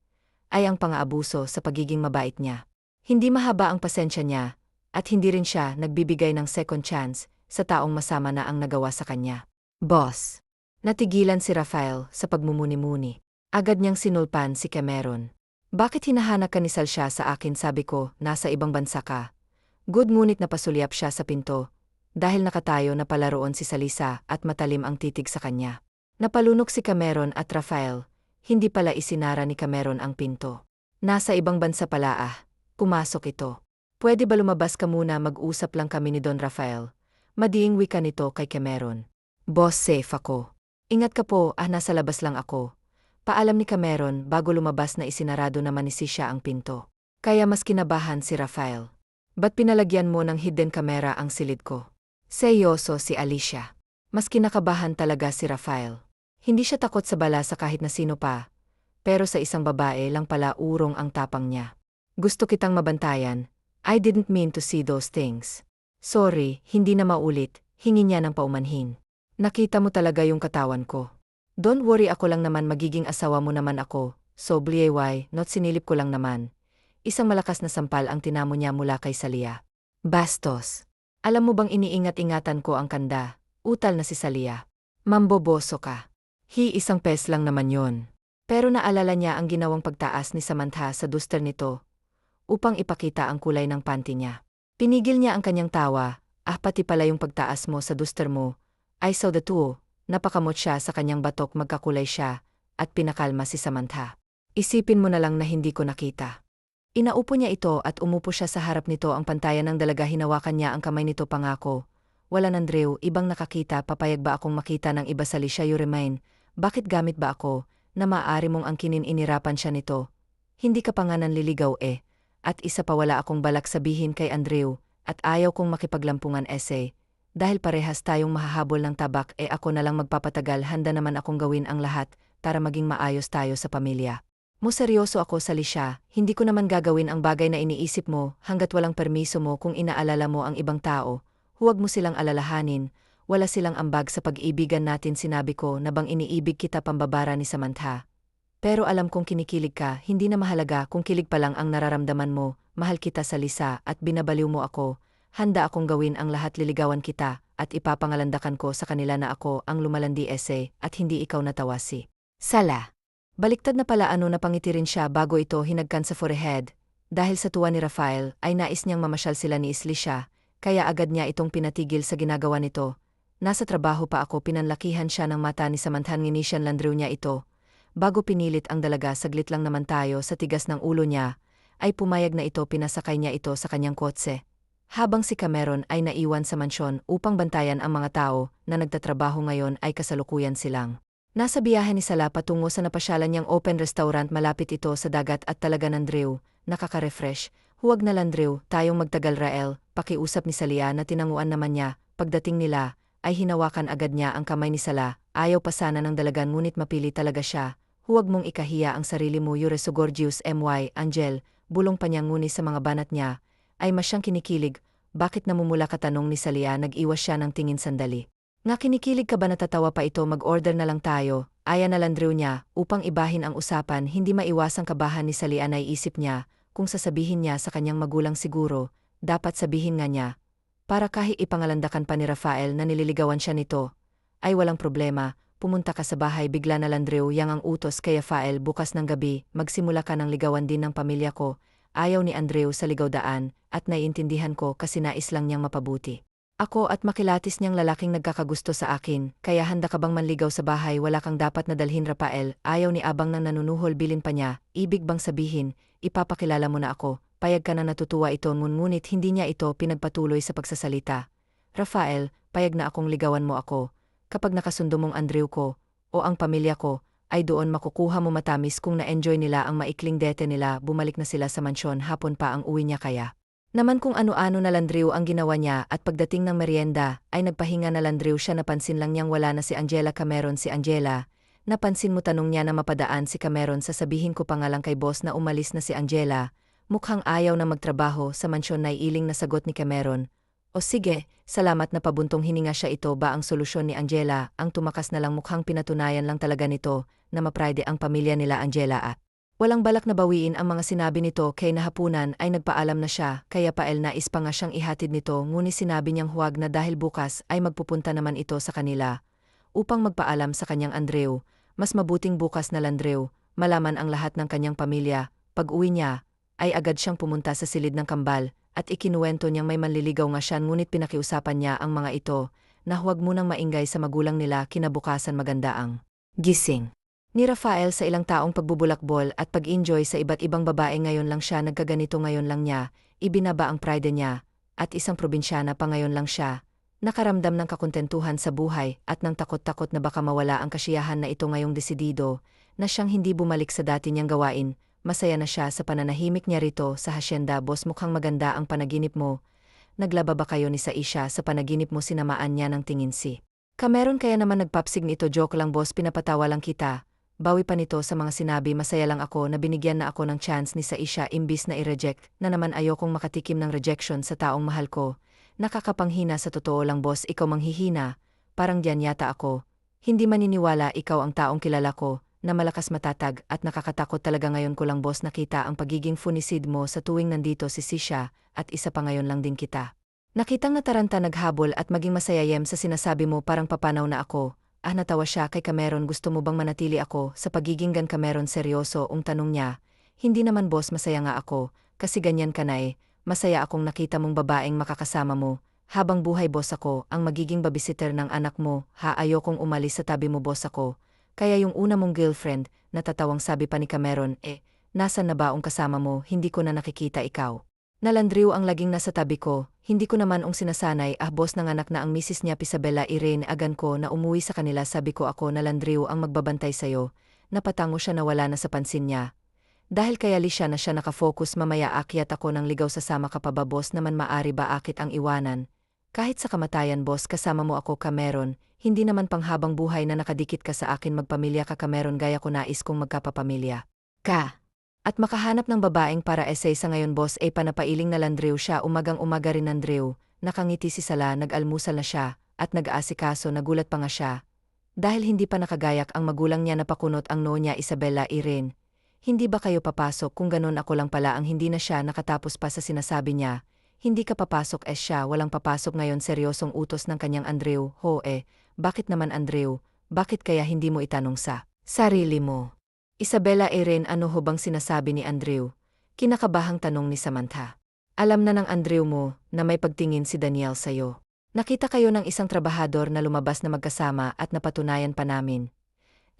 ay ang pang-aabuso sa pagiging mabait niya. Hindi mahaba ang pasensya niya, at hindi rin siya nagbibigay ng second chance sa taong masama na ang nagawa sa kanya. Boss. Natigilan si Rafael sa pagmumuni-muni. Agad niyang sinulpan si Cameron. Bakit hinahanap ka ni Salsia sa akin? Sabi ko, nasa ibang bansa ka. Good, ngunit napasulyap siya sa pinto, dahil nakatayo na pala roon si Salisa at matalim ang titig sa kanya. Napalunok si Cameron at Rafael, hindi pala isinara ni Cameron ang pinto. Nasa ibang bansa pala pumasok ito. Pwede ba lumabas ka muna, mag-usap lang kami ni Don Rafael? Madiing wika nito kay Cameron. Boss, safe ako. Ingat ka po, nasa labas lang ako. Paalam ni Cameron bago lumabas na isinarado naman ni Sisha ang pinto. Kaya mas kinabahan si Rafael. Ba't pinalagyan mo ng hidden camera ang silid ko? Seryoso si Alicia. Mas kinakabahan talaga si Rafael. Hindi siya takot sa bala sa kahit na sino pa, pero sa isang babae lang pala urong ang tapang niya. Gusto kitang mabantayan. I didn't mean to see those things. Sorry, hindi na maulit, hingi niya ng paumanhin. Nakita mo talaga yung katawan ko. Don't worry, ako lang naman, magiging asawa mo naman ako. So blay, not sinilip ko lang naman. Isang malakas na sampal ang tinamo niya mula kay Salia. Bastos. Alam mo bang iniingat-ingatan ko ang kanda? Utal na si Salia. Mamboboso ka. Isang pes lang naman yon. Pero naalala niya ang ginawang pagtaas ni Samantha sa duster nito upang ipakita ang kulay ng panty niya. Pinigil niya ang kanyang tawa. Pati pala yung pagtaas mo sa duster mo. I saw the two. Napakamot siya sa kanyang batok, magkakulay siya, at pinakalma si Samantha. Isipin mo na lang na hindi ko nakita. Inaupo niya ito at umupo siya sa harap nito, ang pantayan ng dalaga, hinawakan niya ang kamay nito. Pangako. Wala, Andrew, ibang nakakita, papayag ba akong makita ng iba sa Lisha? You remind, bakit gamit ba ako, na maaari mong angkinin? Inirapan siya nito. Hindi ka pa nga nanliligaw At isa pa, wala akong balak sabihin kay Andrew, at ayaw kong makipaglampungan dahil parehas tayong mahahabol ng tabak, ako na lang magpapatagal. Handa naman akong gawin ang lahat para maging maayos tayo sa pamilya mo. Seryoso ako sa Lisha, hindi ko naman gagawin ang bagay na iniisip mo hanggat walang permiso mo. Kung inaalala mo ang ibang tao, huwag mo silang alalahanin, wala silang ambag sa pag-ibigan natin. Sinabi ko na bang iniibig kita? Pambabara ni Samantha. Pero alam kong kinikilig ka, hindi na mahalaga kung kilig pa lang ang nararamdaman mo. Mahal kita sa Lisa at binabaliw mo ako. Handa akong gawin ang lahat, liligawan kita, at ipapangalandakan ko sa kanila na ako ang lumalandi at hindi ikaw. Natawa si Sala. Baliktad na pala, napangiti rin siya bago ito hinagkan sa forehead. Dahil sa tuwa ni Rafael ay nais niyang mamasyal sila ni Lisha, kaya agad niya itong pinatigil sa ginagawa nito. Nasa trabaho pa ako. Pinanlakihan siya ng mata ni Samantha. Nginisyan Landrew niya ito. Bago pinilit ang dalaga, saglit lang naman tayo. Sa tigas ng ulo niya, ay pumayag na ito. Pinasakay niya ito sa kanyang kotse. Habang si Cameron ay naiwan sa mansyon upang bantayan ang mga tao na nagtatrabaho ngayon, ay kasalukuyan silang nasa biyahe ni Sala patungo sa napasyalan niyang open restaurant. Malapit ito sa dagat at talaga, Andrew, nakaka-refresh. Huwag na, Andrew, tayong magtagal. Rael, pakiusap ni Salia na tinanguan naman niya. Pagdating nila, ay hinawakan agad niya ang kamay ni Sala. Ayaw pa sana ng dalagan, ngunit mapili talaga siya. Huwag mong ikahiya ang sarili mo. Yureso Gorgeous my Angel, bulong pa niya, ngunit sa mga banat niya ay masyang kinikilig. Bakit namumula ka? Tanong ni Salia. Nag-iwas siya ng tingin sandali. Nga, kinikilig ka ba? Natatawa pa ito. Mag-order na lang tayo. Aya na Landrew niya upang ibahin ang usapan. Hindi maiwasang kabahan ni Salia. Naiisip niya kung sasabihin niya sa kanyang magulang. Siguro dapat sabihin nga niya para kahit ipangalandakan pa ni Rafael na nililigawan siya nito. Ay walang problema, pumunta ka sa bahay. Bigla na Landrew yang ang utos kay Rafael. Bukas ng gabi magsimula ka ng ligawan din ng pamilya ko. Ayaw ni Andrew sa ligaw-daan, at naiintindihan ko kasi nais lang niyang mapabuti ako at makilatis niyang lalaking nagkakagusto sa akin. Kaya handa ka bang manligaw sa bahay? Wala kang dapat na dalhin, Rafael. Ayaw ni Abang nang nanunuhol. Bilin pa niya. Ibig bang sabihin, ipapakilala mo na ako? Payag ka na? Natutuwa ito, ngunit hindi niya ito pinagpatuloy sa pagsasalita. Rafael, payag na akong ligawan mo ako. Kapag nakasundo mong Andrew ko, o ang pamilya ko, ay doon makukuha mo matamis. Kung na-enjoy nila ang maikling dete nila, bumalik na sila sa mansyon. Hapon pa ang uwi niya, kaya naman kung ano-ano na Landrew ang ginawa niya. At pagdating ng merienda, ay nagpahinga na Landrew siya. Napansin lang niyang wala na si Angela. Cameron, si Angela. Napansin mo? Tanong niya na mapadaan si Cameron. Sasabihin ko pa nga lang kay boss na umalis na si Angela. Mukhang ayaw na magtrabaho sa mansyon. Naiiling na sagot ni Cameron. O sige, salamat. Na pabuntong hininga siya. Ito ba ang solusyon ni Angela? Ang tumakas na lang. Mukhang pinatunayan lang talaga nito na mapride ang pamilya nila Angela at walang balak na bawiin ang mga sinabi nito. Kay nahapunan ay nagpaalam na siya, kaya pael nais pa nga siyang ihatid nito, ngunit sinabi niyang huwag na dahil bukas ay magpupunta naman ito sa kanila upang magpaalam sa kanyang Andrew. Mas mabuting bukas na Landrew malaman ang lahat ng kanyang pamilya. Pag-uwi niya ay agad siyang pumunta sa silid ng kambal at ikinuwento niyang may manliligaw nga siya, ngunit pinakiusapan niya ang mga ito na huwag munang maingay sa magulang nila. Kinabukasan maganda ang gising ni Rafael sa ilang taong pagbubulakbol at pag-enjoy sa iba't ibang babae. Ngayon lang siya nagkaganito, ngayon lang niya ibinaba ang pride niya, at isang probinsyana pa ngayon lang siya nakaramdam ng kakontentuhan sa buhay at ng takot-takot na baka mawala ang kasiyahan na ito. Ngayong desidido na siyang hindi bumalik sa dati niyang gawain. Masaya na siya sa pananahimik niya rito sa hasyenda. Boss, mukhang maganda ang panaginip mo. Naglaba ba kayo ni Saisha sa panaginip mo? Sinamaan niya ng tingin si Cameron. Kaya naman nagpapsig nito. Joke lang boss, pinapatawa lang kita. Bawi pa nito sa mga sinabi. Masaya lang ako na binigyan na ako ng chance ni Saisha imbis na i-reject na naman. Ayokong makatikim ng rejection sa taong mahal ko. Nakakapanghina sa totoo lang boss. Ikaw manghihina, parang diyan yata ako. hindi maniniwala ikaw ang taong kilala ko, na malakas matatag at nakakatakot talaga. Ngayon ko lang boss nakita ang pagiging funisid mo sa tuwing nandito si Sisha, at isa pa ngayon lang din kita. Nakitang nataranta naghabol at maging masayayem sa sinasabi mo parang papanaw na ako. Natawa siya kay Cameron. Gusto mo bang manatili ako sa pagiging gan Cameron? Seryoso ang tanong niya. Hindi naman boss, masaya nga ako, kasi ganyan ka na eh. Masaya akong nakita mong babaeng makakasama mo. Habang buhay boss ako ang magiging babysitter ng anak mo. Ayokong umalis sa tabi mo boss ako. Kaya yung una mong girlfriend, natatawang sabi pa ni Cameron, nasan na ba ang kasama mo? Hindi ko na nakikita ikaw. Nalandriw ang laging nasa tabi ko, hindi ko naman ang sinasanay. Boss, nanganak na ang misis niya Isabella Irene. Agan ko na umuwi sa kanila. Sabi ko ako nalandriw ang magbabantay sayo. Napatango siya na wala na sa pansin niya. Dahil kaya siya na siya nakafocus. Mamaya akyat ako ng ligaw, sasama ka pa ba boss? Naman maari ba akit ang iwanan? Kahit sa kamatayan boss, kasama mo ako Cameron. Hindi naman panghabang buhay na nakadikit ka sa akin. Magpamilya ka Cameron, gaya ko nais kong magkapapamilya ka. At makahanap ng babaeng para essay sa ngayon boss. Panapailing na landriw siya. Umagang-umaga rin landriw. Nakangiti si Sala, nag-almusal na siya, at nag-aasikaso. Nagulat pa nga siya. Dahil hindi pa nakagayak ang magulang niya, napakunot ang noo niya. Isabella Irene, hindi ba kayo papasok? Kung ganon ako lang pala ang hindi na siya nakatapos pa sa sinasabi niya. Hindi ka papasok siya walang papasok ngayon. Seryosong utos ng kanyang Andrew. Bakit naman Andrew? Bakit kaya hindi mo itanong sa sarili mo? Isabella Irene, ano ho bang sinasabi ni Andrew? Kinakabahang tanong ni Samantha. Alam na ng Andrew mo na may pagtingin si Daniel sa'yo. Nakita kayo ng isang trabahador na lumabas na magkasama at napatunayan pa namin.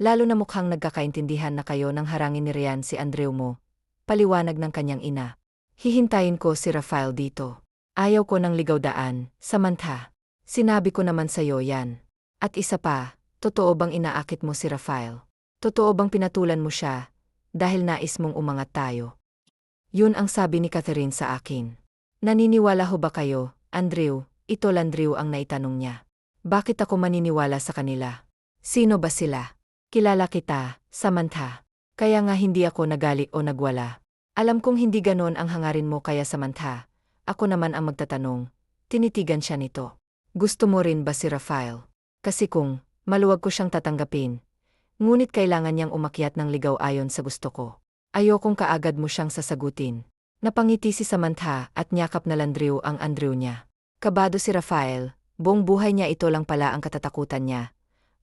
Lalo na mukhang nagkakaintindihan na kayo nang harangin ni Rian si Andrew mo. Paliwanag ng kanyang ina. Hihintayin ko si Rafael dito. Ayaw ko ng ligaw daan, Samantha. Sinabi ko naman sa'yo yan. At isa pa, totoo bang inaakit mo si Rafael? Totoo bang pinatulan mo siya, dahil nais mong umangat tayo? Yun ang sabi ni Catherine sa akin. Naniniwala ho ba kayo, Andrew? Ito Landrew ang naitanong niya. Bakit ako maniniwala sa kanila? Sino ba sila? Kilala kita, Samantha. Kaya nga hindi ako nagali o nagwala. Alam kong hindi ganon ang hangarin mo kaya Samantha. Ako naman ang magtatanong. Tinitigan siya nito. Gusto mo rin ba si Rafael? Kasi kung maluwag ko siyang tatanggapin. Ngunit kailangan niyang umakyat ng ligaw ayon sa gusto ko. Ayokong kaagad mo siyang sasagutin. Napangiti si Samantha at nyakap na Landrew ang Andrew niya. Kabado si Rafael, buong buhay niya ito lang pala ang katatakutan niya.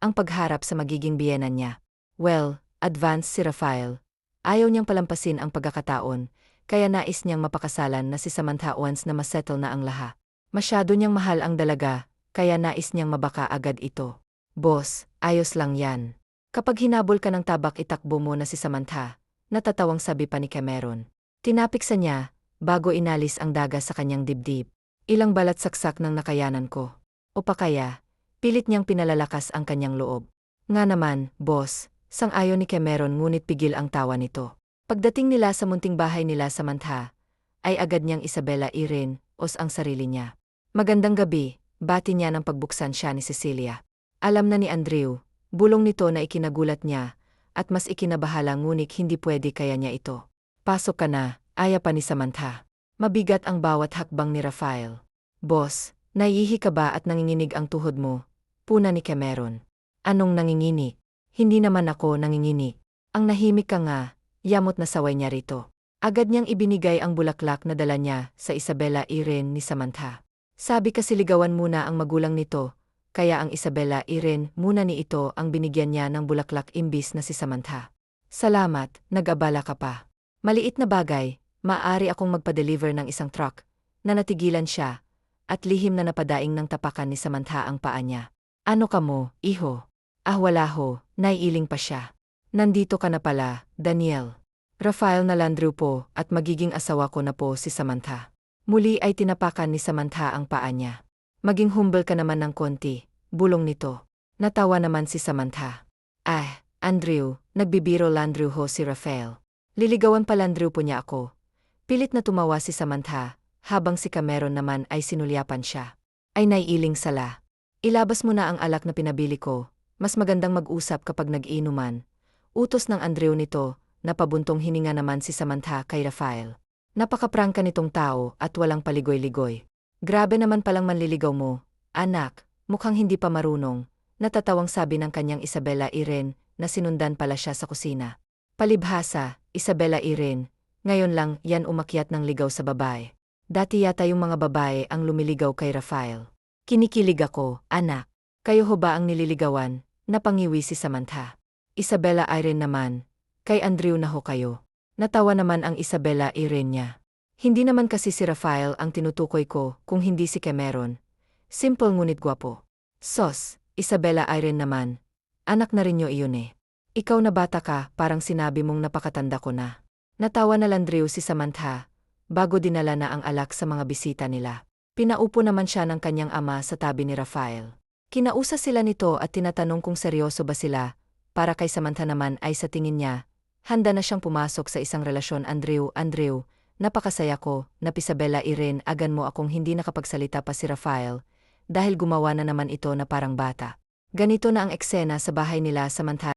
Ang pagharap sa magiging biyenan niya. Well, advanced si Rafael. Ayaw niyang palampasin ang pagkakataon, kaya nais niyang mapakasalan na si Samantha once na masettle na ang lahat. Masyado niyang mahal ang dalaga, kaya nais niyang mabaka agad ito. Boss, ayos lang yan. Kapag hinabol ka ng tabak itakbo mo na si Samantha, natatawang sabi pa ni Cameron. Tinapik sa niya, bago inalis ang daga sa kanyang dibdib. Ilang balat saksak ng nakayanan ko. O pa kaya, pilit niyang pinalalakas ang kanyang loob. Nga naman, boss, sang-ayon ni Cameron ngunit pigil ang tawa nito. Pagdating nila sa munting bahay nila Samantha, ay agad niyang Isabella Irene, ang sarili niya. Magandang gabi, bati niya nang pagbuksan siya ni Cecilia. Alam na ni Andrew, bulong nito na ikinagulat niya, at mas ikinabahala ngunit hindi pwede kaya niya ito. Pasok ka na, aya pa ni Samantha. Mabigat ang bawat hakbang ni Rafael. Boss, naiihi ka ba at nanginginig ang tuhod mo? Puna ni Cameron. Anong nanginginig? Hindi naman ako nanginginig. Ang nahimik ka nga, yamot na saway niya rito. Agad niyang ibinigay ang bulaklak na dala niya sa Isabella Irene ni Samantha. Sabi kasi ligawan muna ang magulang nito, kaya ang Isabella Irene muna ni ito ang binigyan niya ng bulaklak imbis na si Samantha. Salamat, nag-abala ka pa. Maliit na bagay, maaari akong magpa-deliver ng isang truck, na natigilan siya, at lihim na napadaing ng tapakan ni Samantha ang paa niya. Ano ka mo, iho? Wala ho, naiiling pa siya. Nandito ka na pala, Daniel. Rafael na Landrew po at magiging asawa ko na po si Samantha. Muli ay tinapakan ni Samantha ang paa niya. Maging humble ka naman ng konti, bulong nito. Natawa naman si Samantha. Andrew, nagbibiro Landrew ho si Rafael. Liligawan pa Landrew po niya ako. Pilit na tumawa si Samantha, habang si Cameron naman ay sinulyapan siya. Ay naiiling Sala. Ilabas mo na ang alak na pinabili ko, mas magandang mag-usap kapag nag-inuman. Utos ng Andrew nito, napabuntong hininga naman si Samantha kay Rafael. Napakaprangka nitong tao at walang paligoy-ligoy. Grabe naman palang manliligaw mo, anak, mukhang hindi pa marunong. natatawang sabi ng kanyang Isabela Irene, na sinundan pala siya sa kusina. Palibhasa, Isabela Irene, ngayon lang yan umakyat ng ligaw sa babae. Dati yata yung mga babae ang lumiligaw kay Rafael. Kinikilig ako, anak. Kayo ho ba ang nililigawan? Napangiwi si Samantha. Isabela Irene naman, kay Andrew na ho kayo. Natawa naman ang Isabela Irene niya. Hindi naman kasi si Rafael ang tinutukoy ko kung hindi si Cameron. Simple ngunit gwapo. Sos, Isabela Irene naman. Anak na rin nyo iyon eh. Ikaw na bata ka, parang sinabi mong napakatanda ko na. Natawa na landriw si Samantha, bago dinala na ang alak sa mga bisita nila. Pinaupo naman siya ng kanyang ama sa tabi ni Rafael. Kinausa sila nito at tinatanong kung seryoso ba sila, para kay Samantha naman ay sa tingin niya, handa na siyang pumasok sa isang relasyon. Andrew, napakasaya ko, Isabela Irene, agan mo akong hindi nakapagsalita pa si Rafael, dahil gumawa na naman ito na parang bata. Ganito na ang eksena sa bahay nila. Samantha